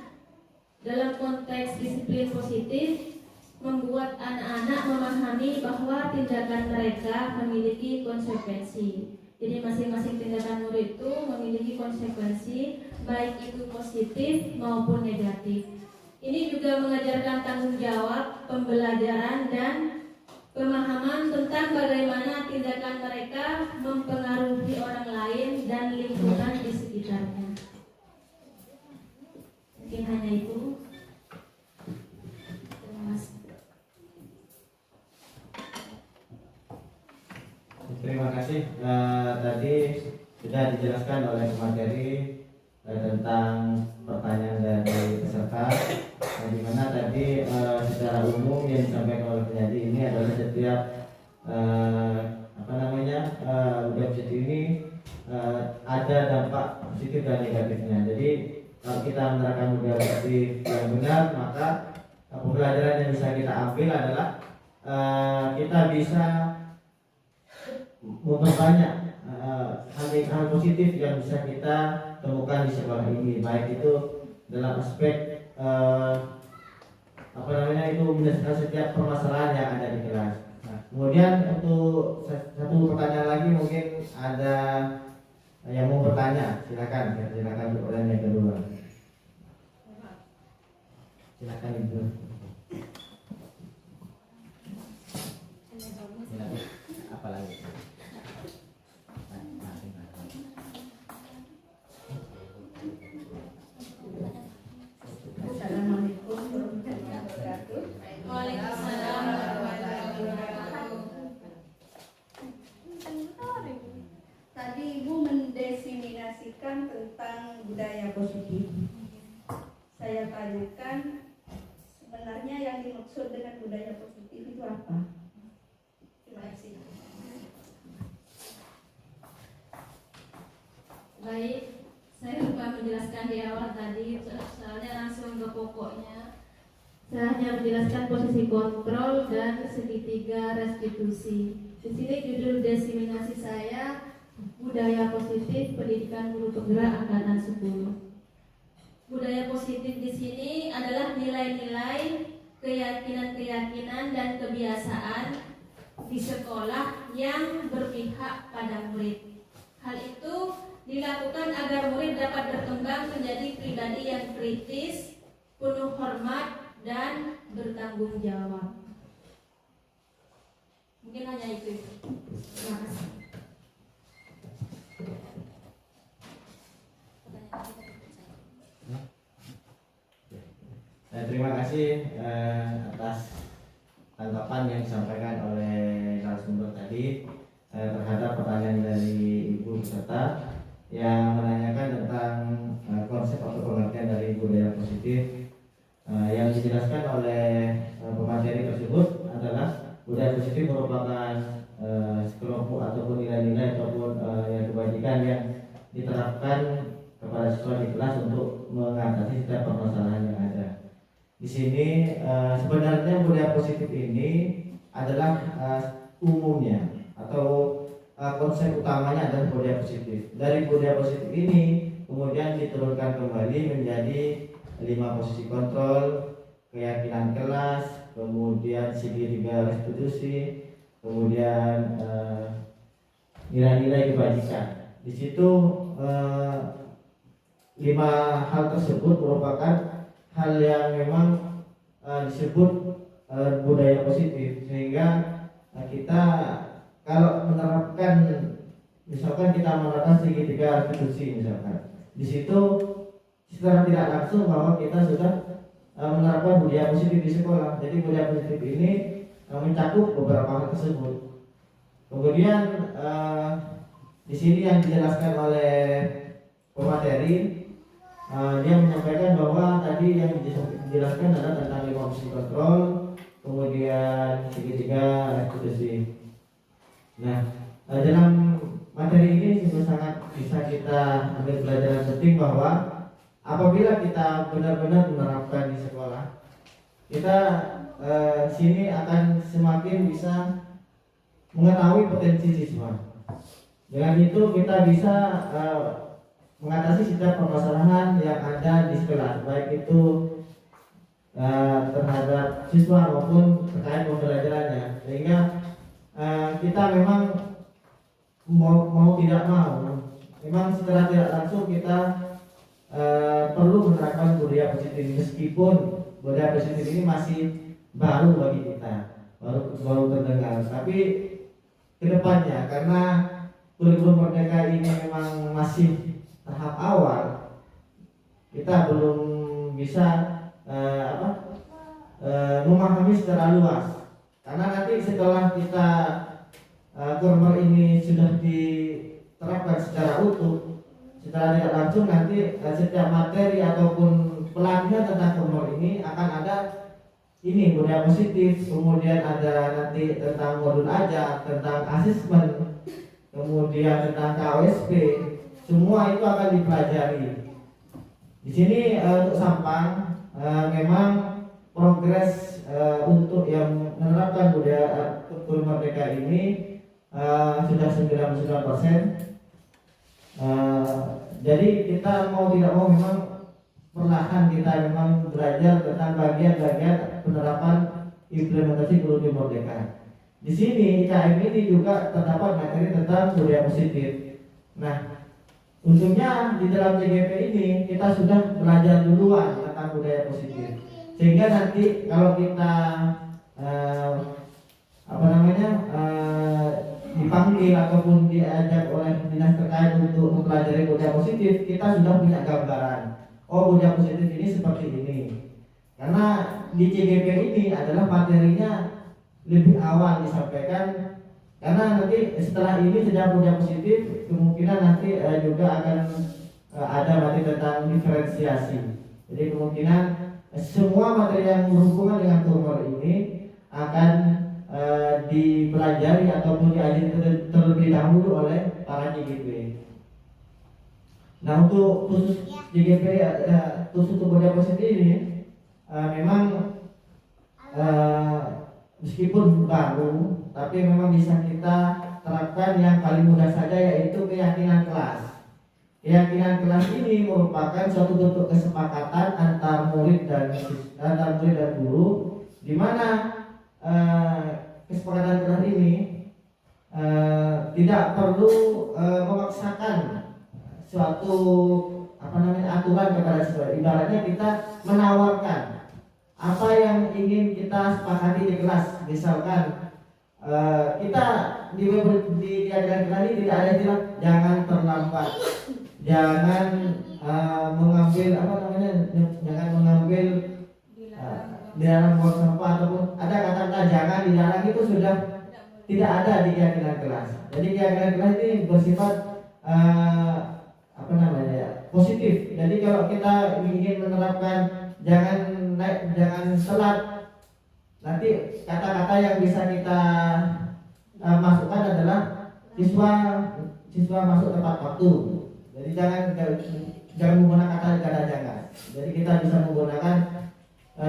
dalam konteks disiplin positif membuat anak-anak memahami bahwa tindakan mereka memiliki konsekuensi. Jadi masing-masing tindakan murid itu memiliki konsekuensi, baik itu positif maupun negatif. Ini juga mengajarkan tanggung jawab, pembelajaran, dan pemahaman tentang bagaimana tindakan mereka mempengaruhi orang lain dan lingkungan di sekitarnya. Mungkin hanya itu. Terima kasih. Terima kasih. Tadi sudah dijelaskan oleh pemateri tentang pertanyaan dari peserta, di mana tadi secara umum yang disampaikan oleh penyaji ini adalah setiap budaya positif ini ada dampak positif dan negatifnya. Jadi kalau kita menerapkan budaya positif yang benar, maka pembelajaran yang bisa kita ambil adalah kita bisa memperbanyak hal positif yang bisa kita temukan di sekolah ini, baik itu dalam aspek itu menyelesaikan setiap permasalahan yang ada di kelas. Nah, kemudian untuk satu pertanyaan lagi, mungkin ada yang mau bertanya, silakan untuk pertanyaan yang kedua. Silakan Ibu. Apa lagi? Assalamualaikum warahmatullahi wabarakatuh. Waalaikumsalam warahmatullahi wabarakatuh. Tadi Ibu mendefinisikan tentang budaya positif. Saya tanyakan, sebenarnya yang dimaksud dengan budaya positif itu apa? Terima kasih. Baik, saya lupa menjelaskan di awal tadi, soalnya langsung ke pokoknya. Saya hanya menjelaskan posisi kontrol dan segitiga restitusi. Di sini judul diseminasi saya budaya positif pendidikan guru penggerak angkatan 10. Budaya positif di sini adalah nilai-nilai, keyakinan-keyakinan dan kebiasaan di sekolah yang berpihak pada murid. Hal itu dilakukan agar murid dapat berkembang menjadi pribadi yang kritis, penuh hormat, dan bertanggung jawab. Mungkin hanya itu. Terima kasih. Terima kasih atas tanggapan yang disampaikan oleh narasumber tadi terhadap pertanyaan dari Ibu peserta yang menanyakan tentang konsep atau pengertian dari budaya positif. Yang dijelaskan oleh pemateri tersebut adalah budaya positif merupakan sekelompok ataupun nilai-nilai ataupun kebajikan yang diterapkan kepada siswa di kelas untuk mengatasi setiap permasalahan yang ada. Di sini sebenarnya budaya positif ini adalah umumnya atau konsep utamanya adalah budaya positif. Dari budaya positif ini kemudian diturunkan kembali menjadi 5 posisi kontrol, keyakinan kelas, kemudian segitiga restitusi, kemudian nilai-nilai kebajikan. Di situ 5 hal tersebut merupakan hal yang memang disebut budaya positif, sehingga kita kalau menerapkan, misalkan kita menerapkan segitiga restitusi misalkan, di situ secara tidak langsung bahwa kita sudah menerapkan budaya positif di sekolah. Jadi budaya positif ini mencakup beberapa hal tersebut. Kemudian di sini yang dijelaskan oleh pemateri, dia menyampaikan bahwa tadi yang dijelaskan adalah tentang 5 posisi kontrol, kemudian segitiga restitusi. Nah, dalam materi ini sangat bisa kita ambil pelajaran penting bahwa apabila kita benar-benar menerapkan di sekolah, kita sini akan semakin bisa mengetahui potensi siswa. Dengan itu kita bisa mengatasi setiap permasalahan yang ada di kelas, baik itu terhadap siswa maupun terkait pembelajarannya, sehingga kita memang mau tidak mau, memang secara tidak langsung kita perlu menerapkan budaya positif, meskipun budaya positif ini masih baru bagi kita, baru terdengar. Tapi kedepannya, karena kurikulum Merdeka ini memang masih tahap awal, kita belum bisa memahami secara luas. Karena nanti setelah kita kurmer ini sudah diterapkan secara utuh, secara tidak langsung nanti setiap materi ataupun pelatihan tentang kurmer ini akan ada ini budaya positif, kemudian ada nanti tentang modul ajar, tentang asesmen, kemudian tentang KOSP, semua itu akan dipelajari. Di sini untuk Sampang memang progres untuk yang menerapkan budaya kurikulum Merdeka ini sudah 99%. Jadi kita mau tidak mau memang perlahan kita memang belajar tentang bagian-bagian penerapan implementasi kurikulum Merdeka. Di sini IKM ini juga terdapat materi tentang budaya positif. Nah, untungnya di dalam CGP ini kita sudah belajar duluan tentang budaya positif, sehingga nanti kalau kita dipanggil ataupun diajak oleh dinas terkait untuk mempelajari budaya positif, kita sudah punya gambaran. Oh, budaya positif ini seperti ini. Karena di CGP ini adalah materinya lebih awal disampaikan. Karena nanti setelah ini sejak budaya positif, kemungkinan nanti juga akan ada materi tentang diferensiasi. Jadi kemungkinan semua materi yang berhubungan dengan kurmer ini akan dipelajari ataupun diajari terlebih dahulu oleh para JGP. Nah, untuk khusus JGP, khusus untuk budaya positif ini memang meskipun baru, tapi memang bisa kita terapkan yang paling mudah saja, yaitu keyakinan kelas. Keyakinan kelas ini merupakan suatu bentuk kesepakatan antar murid dan guru, di mana kesepakatan kelas ini tidak perlu memaksakan suatu aturan kepada siswa. Ibaratnya kita menawarkan apa yang ingin kita sepakati di kelas. Misalkan kita di ajaran kelas ini tidak ada istilah jangan terlambat, jangan mengambil jangan mengambil dilarang buang sampah, ataupun ada kata-kata jangan dilarang, itu sudah tidak ada di keyakinan kelas. Jadi keyakinan kelas ini bersifat positif. Jadi kalau kita ingin menerapkan jangan telat, nanti kata-kata yang bisa kita masukkan adalah siswa masuk tepat waktu. Jadi jangan menggunakan kata jangan. Jadi kita bisa menggunakan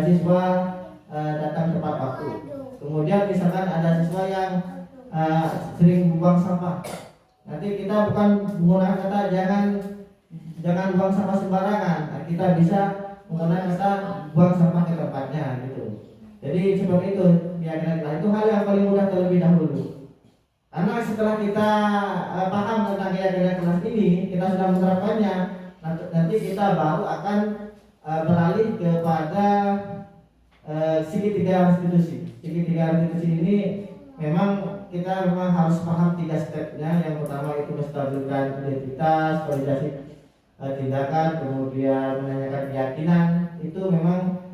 siswa datang tepat waktu. Kemudian misalkan ada siswa yang sering buang sampah, nanti kita bukan menggunakan kata jangan buang sampah sembarangan. Nah, kita bisa menggunakan kata buang sampah ke tempatnya gitu. Jadi seperti itu keyakinan kelas itu hal yang paling mudah terlebih dahulu. Karena setelah kita paham tentang keyakinan kelas ini, kita sudah menerapkannya, nanti kita baru akan beralih kepada segitiga restitusi. Segitiga restitusi ini memang kita harus paham 3 stepnya. Yang pertama itu menstabilkan identitas, validasi tindakan, kemudian menanyakan keyakinan. Itu memang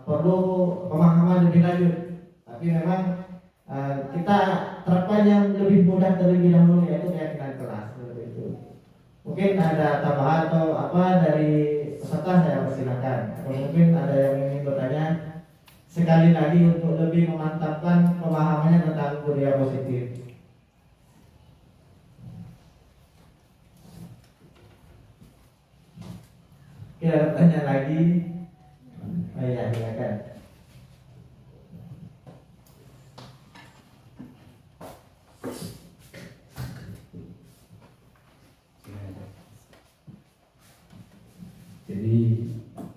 perlu pemahaman lebih lanjut. Tapi memang kita terapkan yang lebih mudah terlebih dahulu, yaitu keyakinan kelas. Seperti itu. Mungkin ada tambahan atau apa dari peserta, saya persilakan. Atau mungkin ada yang ingin bertanya sekali lagi untuk lebih memantapkan pemahamannya tentang budaya positif. Kita tanya lagi. Oh ya, silakan. Jadi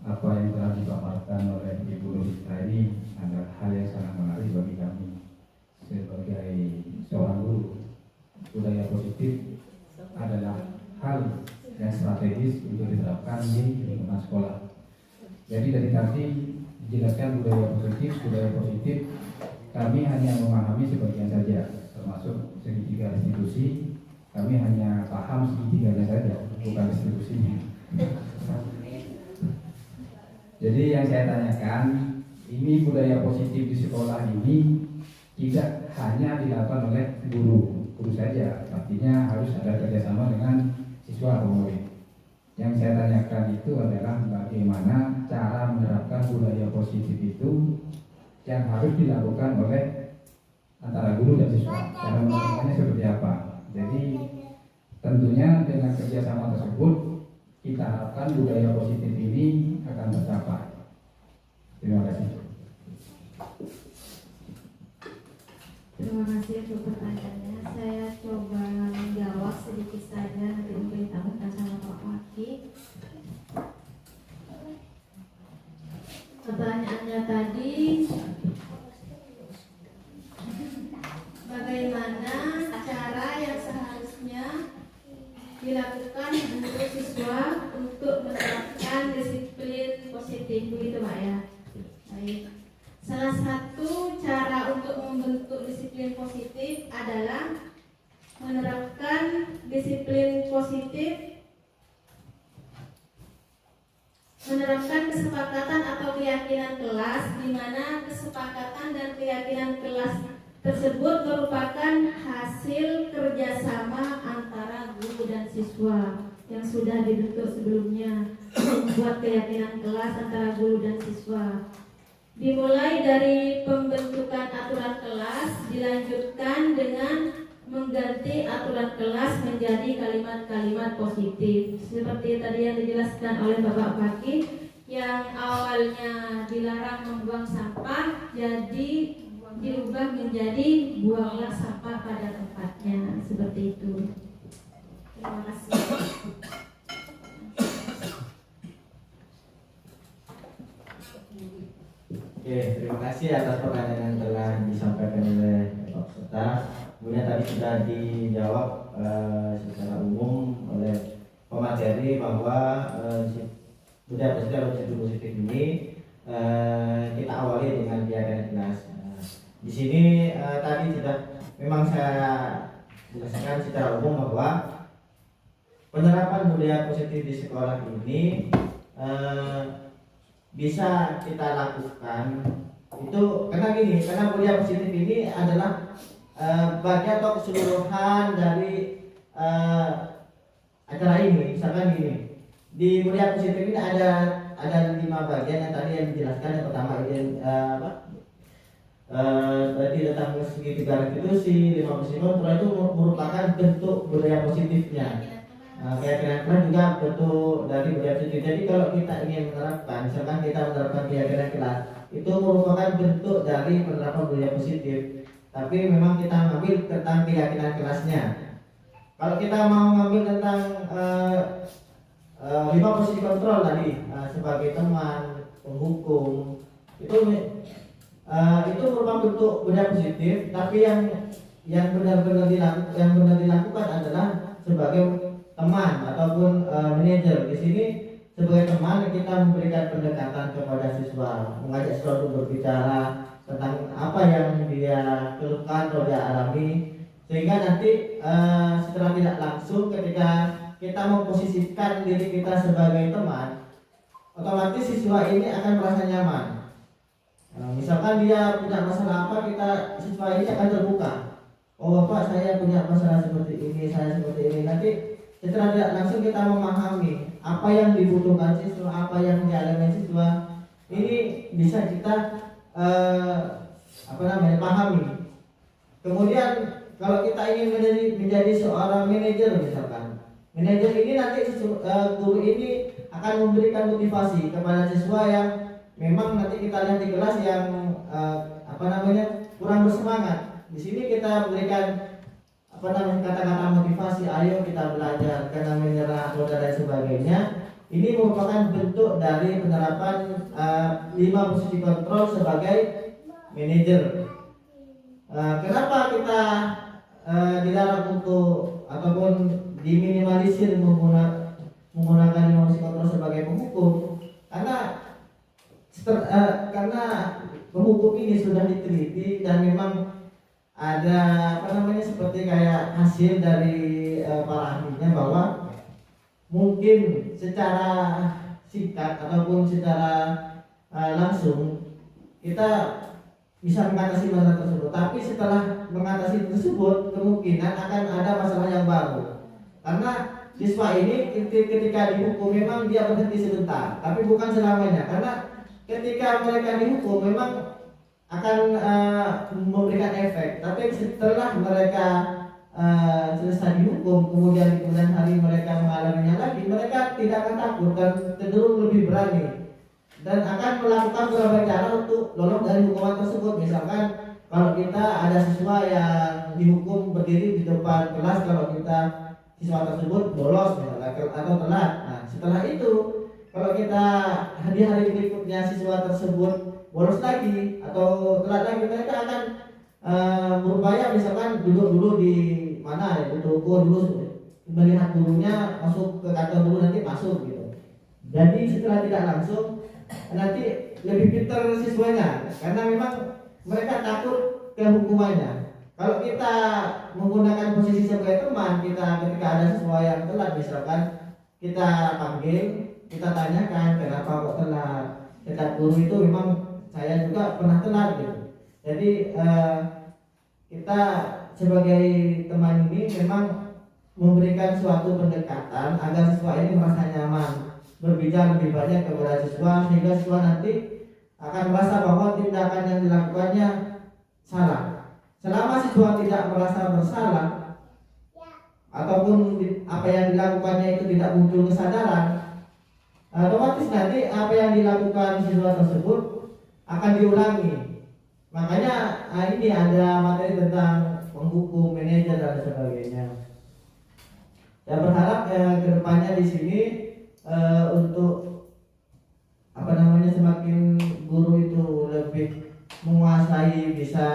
apa yang telah dipaparkan oleh Ibu Nurita ini adalah hal yang sangat menarik bagi kami sebagai seorang guru. Budaya positif adalah hal yang strategis untuk diterapkan di lingkungan sekolah. Jadi dari tadi dijelaskan budaya positif, kami hanya memahami sebagian saja, termasuk segitiga restitusi. Kami hanya paham segitiganya saja, bukan restitusinya. Jadi yang saya tanyakan, ini budaya positif di sekolah ini tidak hanya dilakukan oleh guru saja, artinya harus ada kerjasama dengan siswa atau murid. Yang saya tanyakan itu adalah bagaimana cara menerapkan budaya positif itu yang harus dilakukan oleh antara guru dan siswa. Cara melakukannya seperti apa? Jadi tentunya dengan kerjasama tersebut kita harapkan budaya positif ini akan tercapai. Terima kasih. Terima kasih untuk pertanyaannya. Saya coba menjawab sedikit saja, nanti mungkin ditambahkan sama Pak Waki. Pertanyaannya tadi, bagaimana cara yang seharusnya dilakukan guru siswa untuk menerapkan disiplin positif, begitu Pak ya? Baik. Salah satu cara untuk membentuk disiplin positif adalah menerapkan disiplin positif, menerapkan kesepakatan atau keyakinan kelas, di mana kesepakatan dan keyakinan kelas tersebut merupakan hasil kerjasama antara guru dan siswa yang sudah dibentuk sebelumnya, membuat keyakinan kelas antara guru dan siswa. Dimulai dari pembentukan aturan kelas, dilanjutkan dengan mengganti aturan kelas menjadi kalimat-kalimat positif. Seperti tadi yang dijelaskan oleh Bapak Fakih, yang awalnya dilarang membuang sampah, jadi diubah menjadi buanglah sampah pada tempatnya. Seperti itu. Terima kasih. Oke, terima kasih atas pertanyaan yang telah disampaikan oleh Pak peserta. Kemudian tadi sudah dijawab secara umum oleh pemateri bahwa budaya positif atau disiplin positif ini kita awali dengan keyakinan kelas. Di sini tadi sudah memang saya jelaskan secara umum bahwa penerapan budaya positif di sekolah ini bisa kita lakukan itu karena budaya positif ini adalah bagian atau keseluruhan dari acara ini. Misalkan gini, di budaya positif ini ada 5 bagian yang tadi yang dijelaskan. Yang pertama tadi tentang segitiga restitusi, 5 kontrol itu merupakan bentuk budaya positifnya. Keyakinan kelas juga bentuk dari budaya positif. Jadi kalau kita ingin menerapkan, misalkan kita menerapkan keyakinan kelas, itu merupakan bentuk dari penerapan budaya positif. Tapi memang kita mengambil tentang keyakinan kelasnya. Kalau kita mau mengambil tentang 5 posisi kontrol tadi, sebagai teman, penghukum, itu merupakan bentuk budaya positif, tapi yang benar-benar dilakukan adalah sebagai teman ataupun manajer. Di sini sebagai teman kita memberikan pendekatan kepada siswa, mengajak siswa untuk berbicara tentang apa yang dia keluhkan atau dia alami, sehingga nanti setelah tidak langsung ketika kita memposisikan diri kita sebagai teman, otomatis siswa ini akan merasa nyaman. Misalkan dia punya masalah apa, siswa ini akan terbuka. Oh Bapak, saya punya masalah seperti ini, saya seperti ini. Nanti setelah tidak langsung kita memahami apa yang dibutuhkan siswa, apa yang dialami siswa, ini bisa kita pahami. Kemudian kalau kita ingin menjadi seorang manajer misalkan, manajer ini nanti guru ini akan memberikan motivasi kepada siswa yang memang nanti kita lihat di kelas yang kurang bersemangat. Di sini kita berikan kata-kata motivasi, ayo kita belajar, jangan menyerah dan sebagainya. Ini merupakan bentuk dari penerapan 5 posisi kontrol sebagai manajer. Kenapa kita dilarang untuk ataupun diminimalisir menggunakan 5 posisi kontrol sebagai penghukum? Karena penghukum ini sudah diteliti dan memang ada seperti kayak hasil dari para ahlinya bahwa mungkin secara singkat ataupun secara langsung kita bisa mengatasi masalah tersebut, tapi setelah mengatasi tersebut kemungkinan akan ada masalah yang baru. Karena siswa ini ketika dihukum memang dia berhenti sebentar, tapi bukan selamanya. Karena ketika mereka dihukum memang akan memberikan efek, tapi setelah mereka selesai dihukum, kemudian di kemudian hari mereka mengalaminya lagi, mereka tidak akan takut dan cenderung lebih berani dan akan melakukan berbagai cara untuk lolos dari hukuman tersebut. Misalkan kalau kita ada siswa yang dihukum berdiri di depan kelas, kalau kita siswa tersebut bolos atau telat, nah setelah itu kalau kita di hari berikutnya siswa tersebut bolos lagi atau telat lagi, mereka akan berupaya misalkan duduk dulu di mana ya, duduk dulu melihat gurunya, masuk ke kantor dulu, nanti masuk gitu. Jadi setelah tidak langsung nanti lebih pintar siswanya, karena memang mereka takut ke hukumannya. Kalau kita menggunakan posisi sebagai teman, kita ketika ada siswa yang telat misalkan, kita panggil, kita tanyakan kenapa kok telat. Dekat guru itu memang saya juga pernah telat gitu. Jadi kita sebagai teman ini memang memberikan suatu pendekatan agar siswa ini merasa nyaman berbicara lebih banyak kepada siswa, sehingga siswa nanti akan merasa bahwa tindakan yang dilakukannya salah. Selama siswa tidak merasa bersalah ataupun apa yang dilakukannya itu tidak muncul kesadaran, otomatis nanti apa yang dilakukan siswa tersebut akan diulangi. Makanya ini ada materi tentang penghukum, manajer dan sebagainya. Saya berharap kedepannya di sini untuk semakin guru itu lebih menguasai, bisa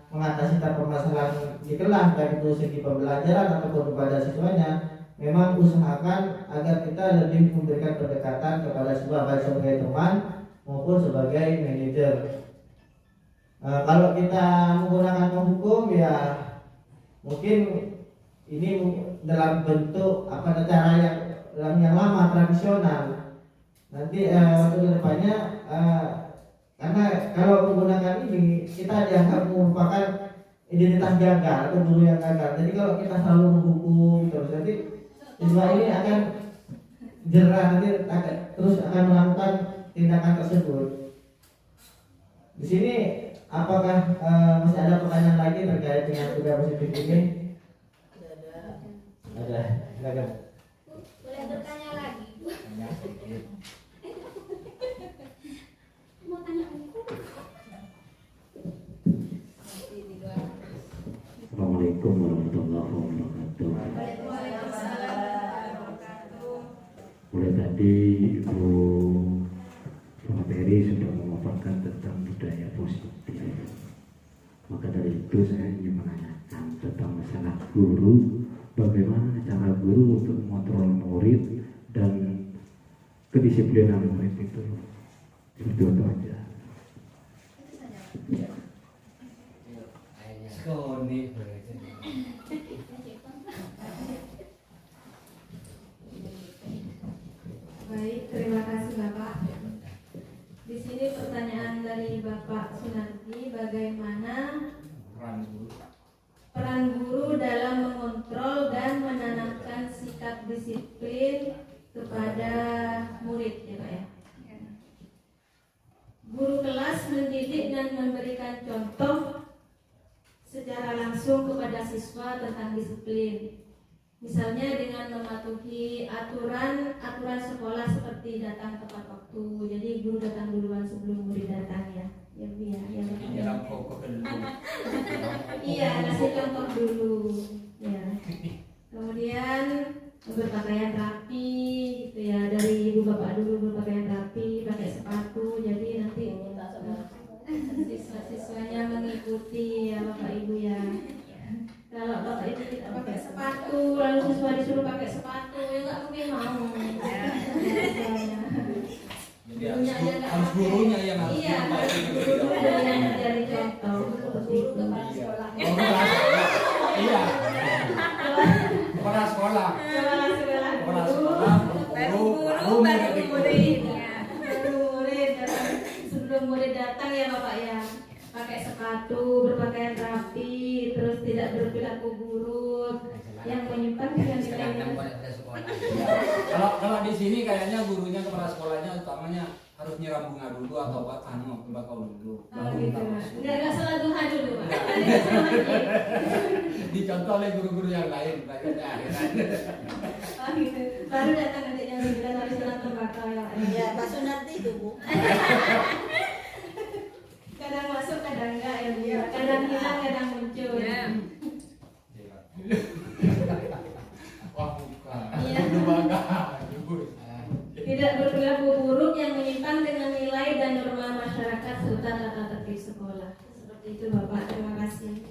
mengatasi permasalahan di kelas, baik itu segi pembelajaran ataupun kepada siswanya. Memang usahakan agar kita lebih memberikan pendekatan kepada siswa baik sebagai teman maupun sebagai manajer. Kalau kita menggunakan penghukum ya mungkin ini dalam bentuk cara yang lama tradisional. Nanti waktu kedepannya karena kalau menggunakan ini kita dianggap merupakan identitas gagal atau guru yang gagal. Jadi kalau kita selalu menghukum terus, nanti siswa ini akan jerah, nanti terus akan melakukan tindakan tersebut. Di sini apakah masih ada pertanyaan lagi terkait dengan budaya positif ini? Ada. Silakan. Boleh bertanya lagi? Mau tanya Assalamualaikum warahmatullahi wabarakatuh. Waalaikumsalam warahmatullahi wabarakatuh. itu saya ingin menanyakan tentang masalah guru, bagaimana cara guru untuk mengontrol murid dan kedisiplinan murid itu. Seperti itu aja. Baik, terima kasih Bapak. Di sini pertanyaan dari Bapak Sunardi, bagaimana peran guru dalam mengontrol dan menanamkan sikap disiplin kepada murid, ya Pak ya? Guru kelas mendidik dan memberikan contoh secara langsung kepada siswa tentang disiplin. Misalnya dengan mematuhi aturan sekolah seperti datang tepat waktu. Jadi guru datang duluan sebelum murid datang ya. Ya Bu ya. Iya, kasih contoh dulu. Ya. Kemudian berpakaian rapi gitu ya. Dari ibu bapak dulu berpakaian rapi, pakai sepatu. Jadi nanti siswa-siswanya mengikuti ya Bapak Ibu ya. Kalau Bapak Ibu tidak pakai sepatu, lalu siswa disuruh pakai sepatu, ya nggak mungkin mau. Harus gurunya yang harus. Iya, gurunya yang menjadi contoh seperti itu. Iya. Kepala sekolah. Baru murid. Sebelum murid datang ya Bapak ya, pakai sepatu, berpakaian rapi, terus tidak berperilaku buruk, yang menyimpang dengan nilai. Kalau di sini kayaknya gurunya kepala sekolahnya utamanya harus nyiram bunga dulu atau bakau dulu. Oh gitu. Enggak salah duha dulu, Pak. Dicontoh oleh guru-guru yang lain, belajarnya akhiran. Oh gitu. Baru datang nanti jam 9 hari sholat tembakau ya. Ya, Pak Sunardi itu Bu. Kadang masuk, kadang enggak ya Bu. Kadang hilang, kadang muncul. Wah, bukan. Iya. Tidak berperilaku buruk yang menyimpang dengan nilai dan norma masyarakat serta tata tertib sekolah. Seperti itu Bapak. Terima kasih.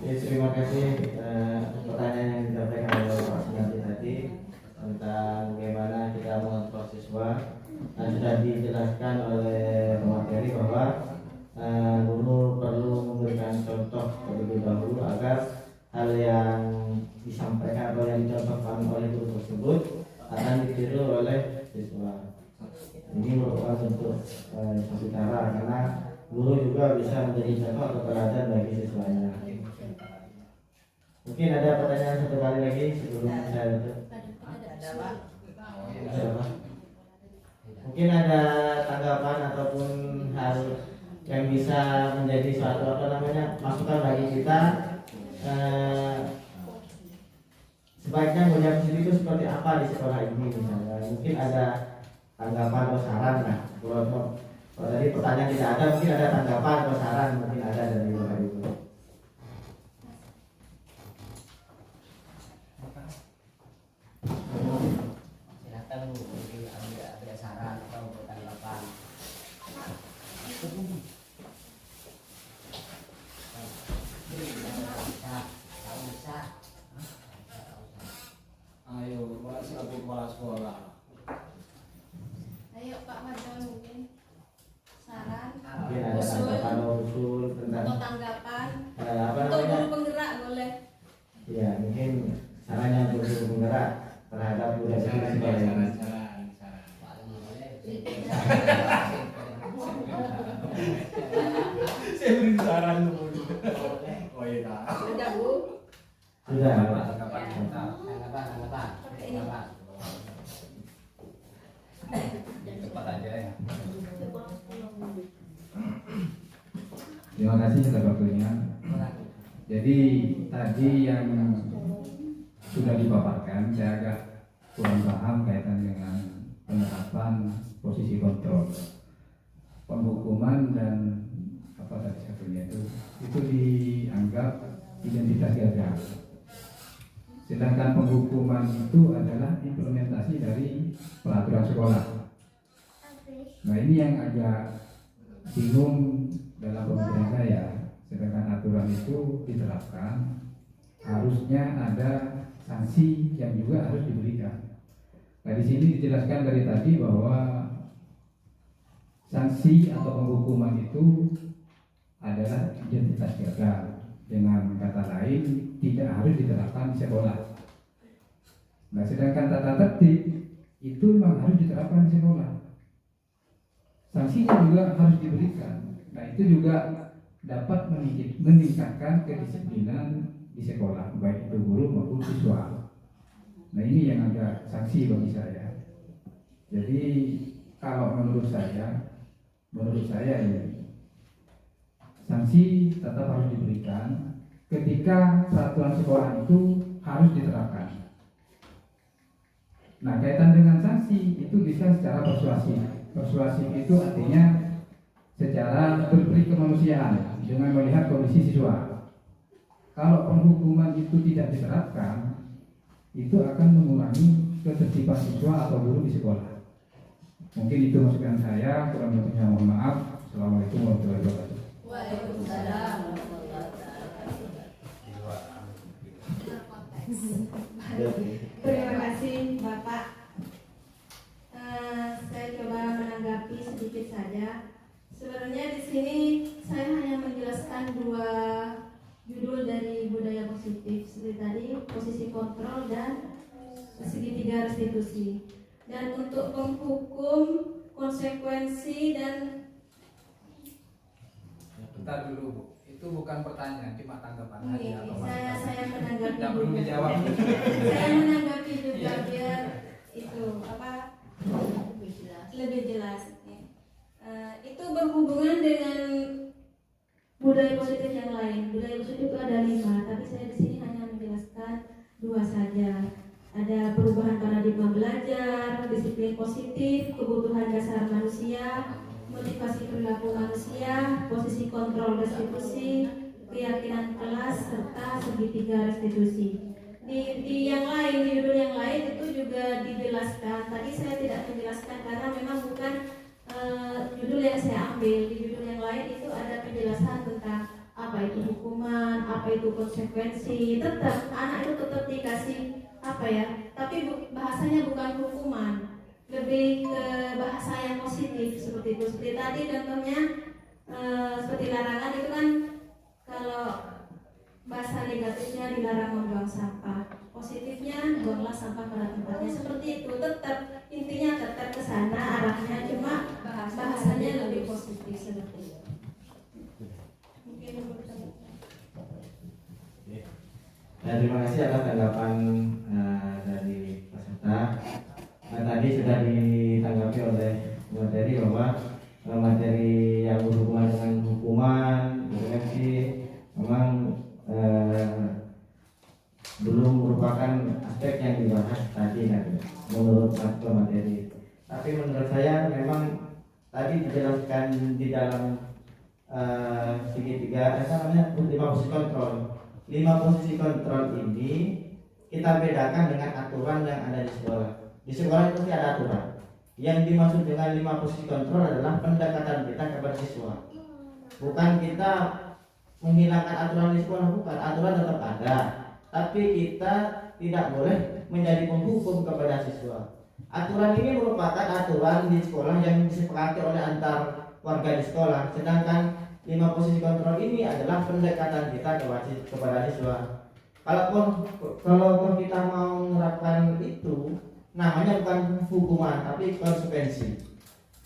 Ya, terima kasih pertanyaan yang disampaikan oleh Pak Sunardi tadi tentang bagaimana kita mengontrol siswa. Sudah dijelaskan oleh pemateri bahwa guru perlu memberikan contoh terlebih dahulu agar hal yang disampaikan atau yang dicontohkan oleh guru tersebut akan ditiru oleh siswa. Ini merupakan bentuk satu cara karena guru juga bisa menjadi contoh atau teladan bagi siswanya. Mungkin ada pertanyaan satu kali lagi sebelum saya tutup. Mungkin ada tanggapan ataupun hal yang bisa menjadi suatu masukan bagi kita, sebaiknya melihat sendiri itu seperti apa di sekolah ini misalnya. Mungkin ada tanggapan atau saran. Nah, kalau tadi pertanyaan tidak ada, mungkin ada tanggapan atau saran mungkin ada dari Bapak Ibu. Silakan Bu, ada saran atau tanggapan. Ayo, selaku kepala sekolah. Ayo Pak Marjon mungkin saran Mungkin ada tanggapan atau usul tentang atau tanggapan apa untuk namanya? guru penggerak boleh. Ya, mungkin sarannya untuk guru penggerak terhadap budaya sekolah ini. Saya beri saran dulu. Oh iya. Ada Bu. Sudah. Tanggapan. Cepat aja ya. Terima kasih atas waktunya. Jadi tadi yang sudah dipaparkan saya agak kurang paham kaitan dengan penerapan posisi kontrol, penghukuman dan apa tadi satunya itu dianggap identitas gagah. Sedangkan penghukuman itu adalah implementasi dari peraturan sekolah. Nah ini yang agak bingung dalam pemikiran saya. Sedangkan aturan itu diterapkan, harusnya ada sanksi yang juga harus diberikan. Nah di sini dijelaskan dari tadi bahwa sanksi atau penghukuman itu adalah identitas gagal. Dengan kata lain, tidak harus diterapkan di sekolah. Nah sedangkan tata tertib itu memang harus diterapkan di sekolah. Sanksinya juga harus diberikan. Nah itu juga dapat meningkatkan kedisiplinan di sekolah, baik itu guru maupun siswa. Nah ini yang agak sanksi bagi saya. Jadi kalau menurut saya ini sanksi tetap harus diberikan ketika peraturan sekolah itu harus diterapkan. Nah kaitan dengan sanksi itu bisa secara persuasif. Persuasif itu artinya secara berberi kemanusiaan dengan melihat kondisi siswa. Kalau penghukuman itu tidak diterapkan, itu akan mengurangi ketertiban siswa atau guru di sekolah. Mungkin itu masukan saya, kurang lebihnya mohon maaf. Assalamualaikum warahmatullahi wabarakatuh. Waalaikumsalam. Terima kasih Bapak. Saya coba menanggapi sedikit saja. Sebenarnya di sini saya hanya menjelaskan dua judul dari budaya positif seperti tadi, posisi kontrol dan segitiga restitusi. Dan untuk menghukum konsekuensi dan Bentar dulu Bu, itu bukan pertanyaan, cuma tanggapan aja. Saya menanggapi. Tidak perlu dijawab. Saya menanggapi juga biar itu apa lebih jelas. Itu berhubungan dengan budaya positif yang lain. Budaya positif itu ada 5, tapi saya di sini hanya menjelaskan 2 saja. Ada perubahan paradigma belajar, disiplin positif, kebutuhan dasar manusia, motivasi perilaku manusia, posisi kontrol restitusi, keyakinan kelas, serta segitiga restitusi. Di yang lain, di judul yang lain itu juga dijelaskan. Tadi saya tidak menjelaskan karena memang bukan judul yang saya ambil. Di judul yang lain itu ada penjelasan tentang apa itu hukuman, apa itu konsekuensi. Tetap anak itu tetap dikasih apa ya, tapi bahasanya bukan hukuman, lebih ke bahasa yang positif seperti itu. Seperti tadi contohnya seperti larangan itu kan, kalau bahasa negatifnya dilarang membuang sampah, positifnya buanglah sampah pada tempatnya. Seperti itu, tetap intinya tetap ke sana arahnya, cuma bahasanya lebih positif seperti itu. Mungkin terima kasih atas tanggapan dari peserta. Tadi sudah ditanggapi oleh materi bahwa materi yang berhubungan dengan hukuman, intervensi memang belum merupakan aspek yang dibahas tadi kan, menurut materi. Tapi menurut saya memang tadi dijelaskan di dalam segitiga namanya 5 posisi kontrol. 5 posisi kontrol ini kita bedakan dengan aturan yang ada di sekolah. Di sekolah itu ada aturan. Yang dimaksud dengan 5 posisi kontrol adalah pendekatan kita kepada siswa. Bukan kita menghilangkan aturan di sekolah, bukan. Aturan tetap ada, tapi kita tidak boleh menjadi penghukum kepada siswa. Aturan ini merupakan aturan di sekolah yang disepakati oleh antar warga di sekolah. Sedangkan 5 posisi kontrol ini adalah pendekatan kita kepada siswa. Kalau kita mau menerapkan itu, namanya bukan hukuman tapi konsekuensi.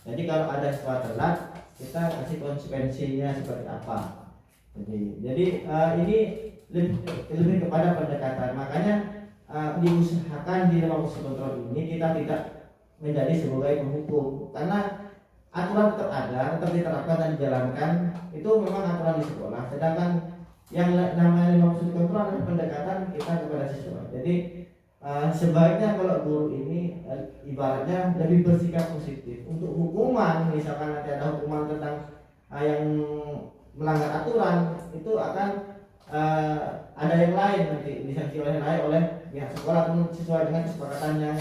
Jadi kalau ada siswa telat, kita kasih konsekuensinya seperti apa. Jadi ini lebih kepada pendekatan. Makanya diusahakan di 5 posisi kontrol ini kita tidak menjadi sebagai penghukum, karena aturan tetap ada, tetap diterapkan dan dijalankan. Itu memang aturan di sekolah. Sedangkan yang namanya 5 posisi kontrol adalah pendekatan kita kepada siswa. Jadi sebaiknya kalau guru ini ibaratnya lebih bersikap positif. Untuk hukuman, misalkan nanti ada hukuman tentang yang melanggar aturan, itu akan ada yang lain nanti disanksi oleh pihak sekolah atau sesuai dengan kesepakatannya.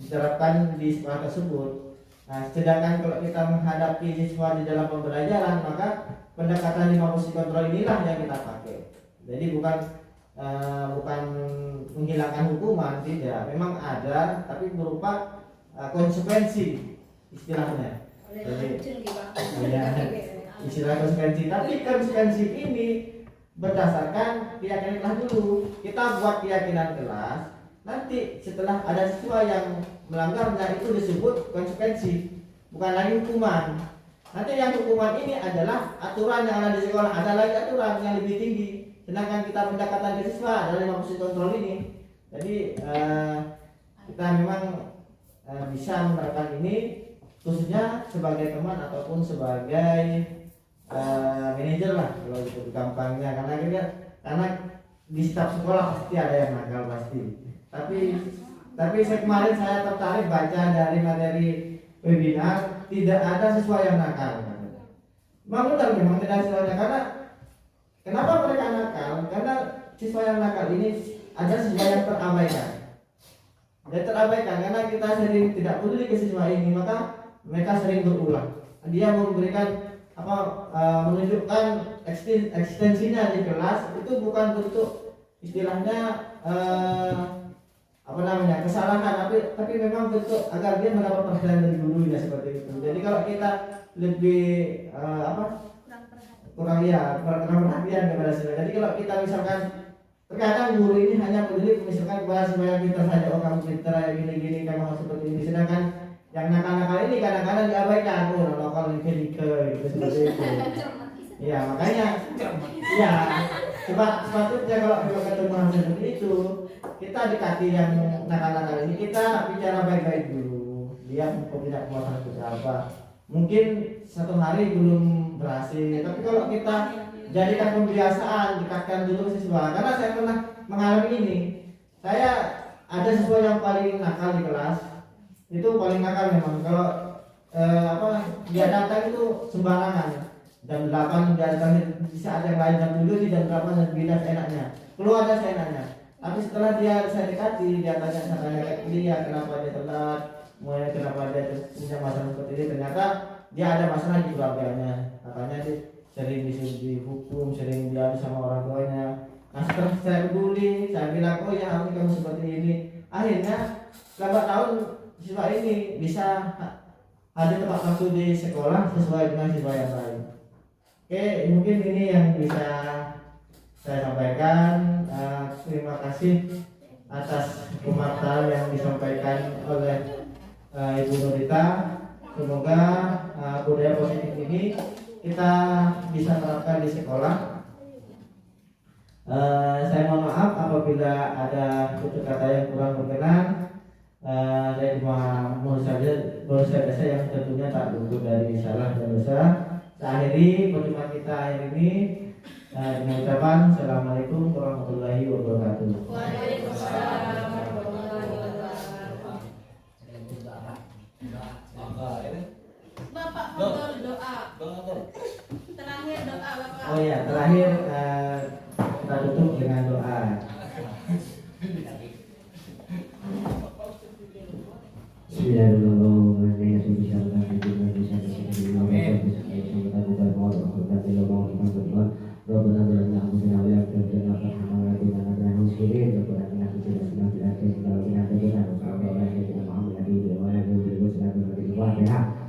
diterapkan di sekolah tersebut. Nah, sedangkan kalau kita menghadapi siswa di dalam pembelajaran, maka pendekatan 5 posisi kontrol inilah yang kita pakai. Jadi bukan menghilangkan hukuman, tidak. Memang ada, tapi berupa konsekuensi istilahnya. Jadi, ya, istilah konsekuensi. Tapi konsekuensi ini berdasarkan keyakinan kelas dulu. Kita buat keyakinan kelas. Nanti setelah ada siswa yang melanggar, nah itu disebut konsekuensi, bukan lagi hukuman. Nanti yang hukuman ini adalah aturan yang ada di sekolah, ada lagi aturan yang lebih tinggi. Sedangkan kita pendekatan ke siswa adalah 5 posisi kontrol ini. Jadi kita memang bisa menerapkan ini khususnya sebagai teman ataupun sebagai manajer lah kalau itu gampangnya, karena di setiap sekolah pasti ada yang nakal pasti. Tapi kemarin saya tertarik baca dari materi webinar, tidak ada siswa yang nakal. Memang benar, memang tidak ada siswa yang nakal. Karena kenapa mereka nakal? Karena siswa yang nakal ini ada siswa yang terabaikan. Dia terabaikan karena kita sering tidak peduli ke siswa ini, maka mereka sering berulang. Dia memberikan menunjukkan ekstensinya di kelas itu bukan bentuk istilahnya kesalahan, tapi memang bentuk agar dia mendapat perhatian dari gurunya seperti itu. Jadi kalau kita lebih kurang perhatian kepada siswa. Jadi kalau kita misalkan terkadang guru ini hanya peduli misalkan kepada siswa yang pintar saja, oh kamu pintar ya gini kamu harus seperti ini. Sedangkan yang nakal-nakal ini kadang-kadang diabaikan, oh nakal ini gitu seperti itu. Ya makanya ya sepatutnya kalau ketemu hal seperti itu, kita dekati yang nakal-nakal ini, kita bicara baik-baik dulu. Dia punya kemampuan seperti apa. Mungkin satu hari belum berhasil, tapi kalau kita jadikan pembiasaan, dekatkan dulu siswa. Karena saya pernah mengalami ini. Saya ada siswa yang paling nakal di kelas. Itu paling nakal memang. Kalau dia datang itu sembarangan. Jam 8 dia datang di saat yang lain, jam 7 di jam 8 dan pindah seenaknya. Keluar dan seenaknya. Tapi setelah saya dekati, dia tanya dia kenapa dia telat, kenapa dia punya masalah seperti ini. Ternyata dia ada masalah di keluarganya. Katanya dia sering dihukum, sering diadu sama orang tuanya. Nah setelah saya peduli, saya bilang oh ya harus kamu seperti ini. Akhirnya lambat tahun siswa ini bisa ada tempat waktu di sekolah sesuai dengan siswa yang lain. Oke, mungkin ini yang bisa saya sampaikan. Terima kasih atas pemaparan yang disampaikan oleh Ibu Nurita. Semoga budaya positif ini kita bisa terapkan di sekolah. Saya mohon maaf apabila ada tutur kata yang kurang berkenan. Saya cuma mohon saja yang tentunya tak luput dari salah dan dosa. Saya akhiri pertemuan kita hari ini dengan ucapan Assalamualaikum warahmatullahi wabarakatuh. Waalaikumsalam warahmatullahi wabarakatuh. Bapak Fadol doa. Terakhir doa Bapak. Oh ya, terakhir kita tutup dengan doa. Bismillahirrahmanirrahim.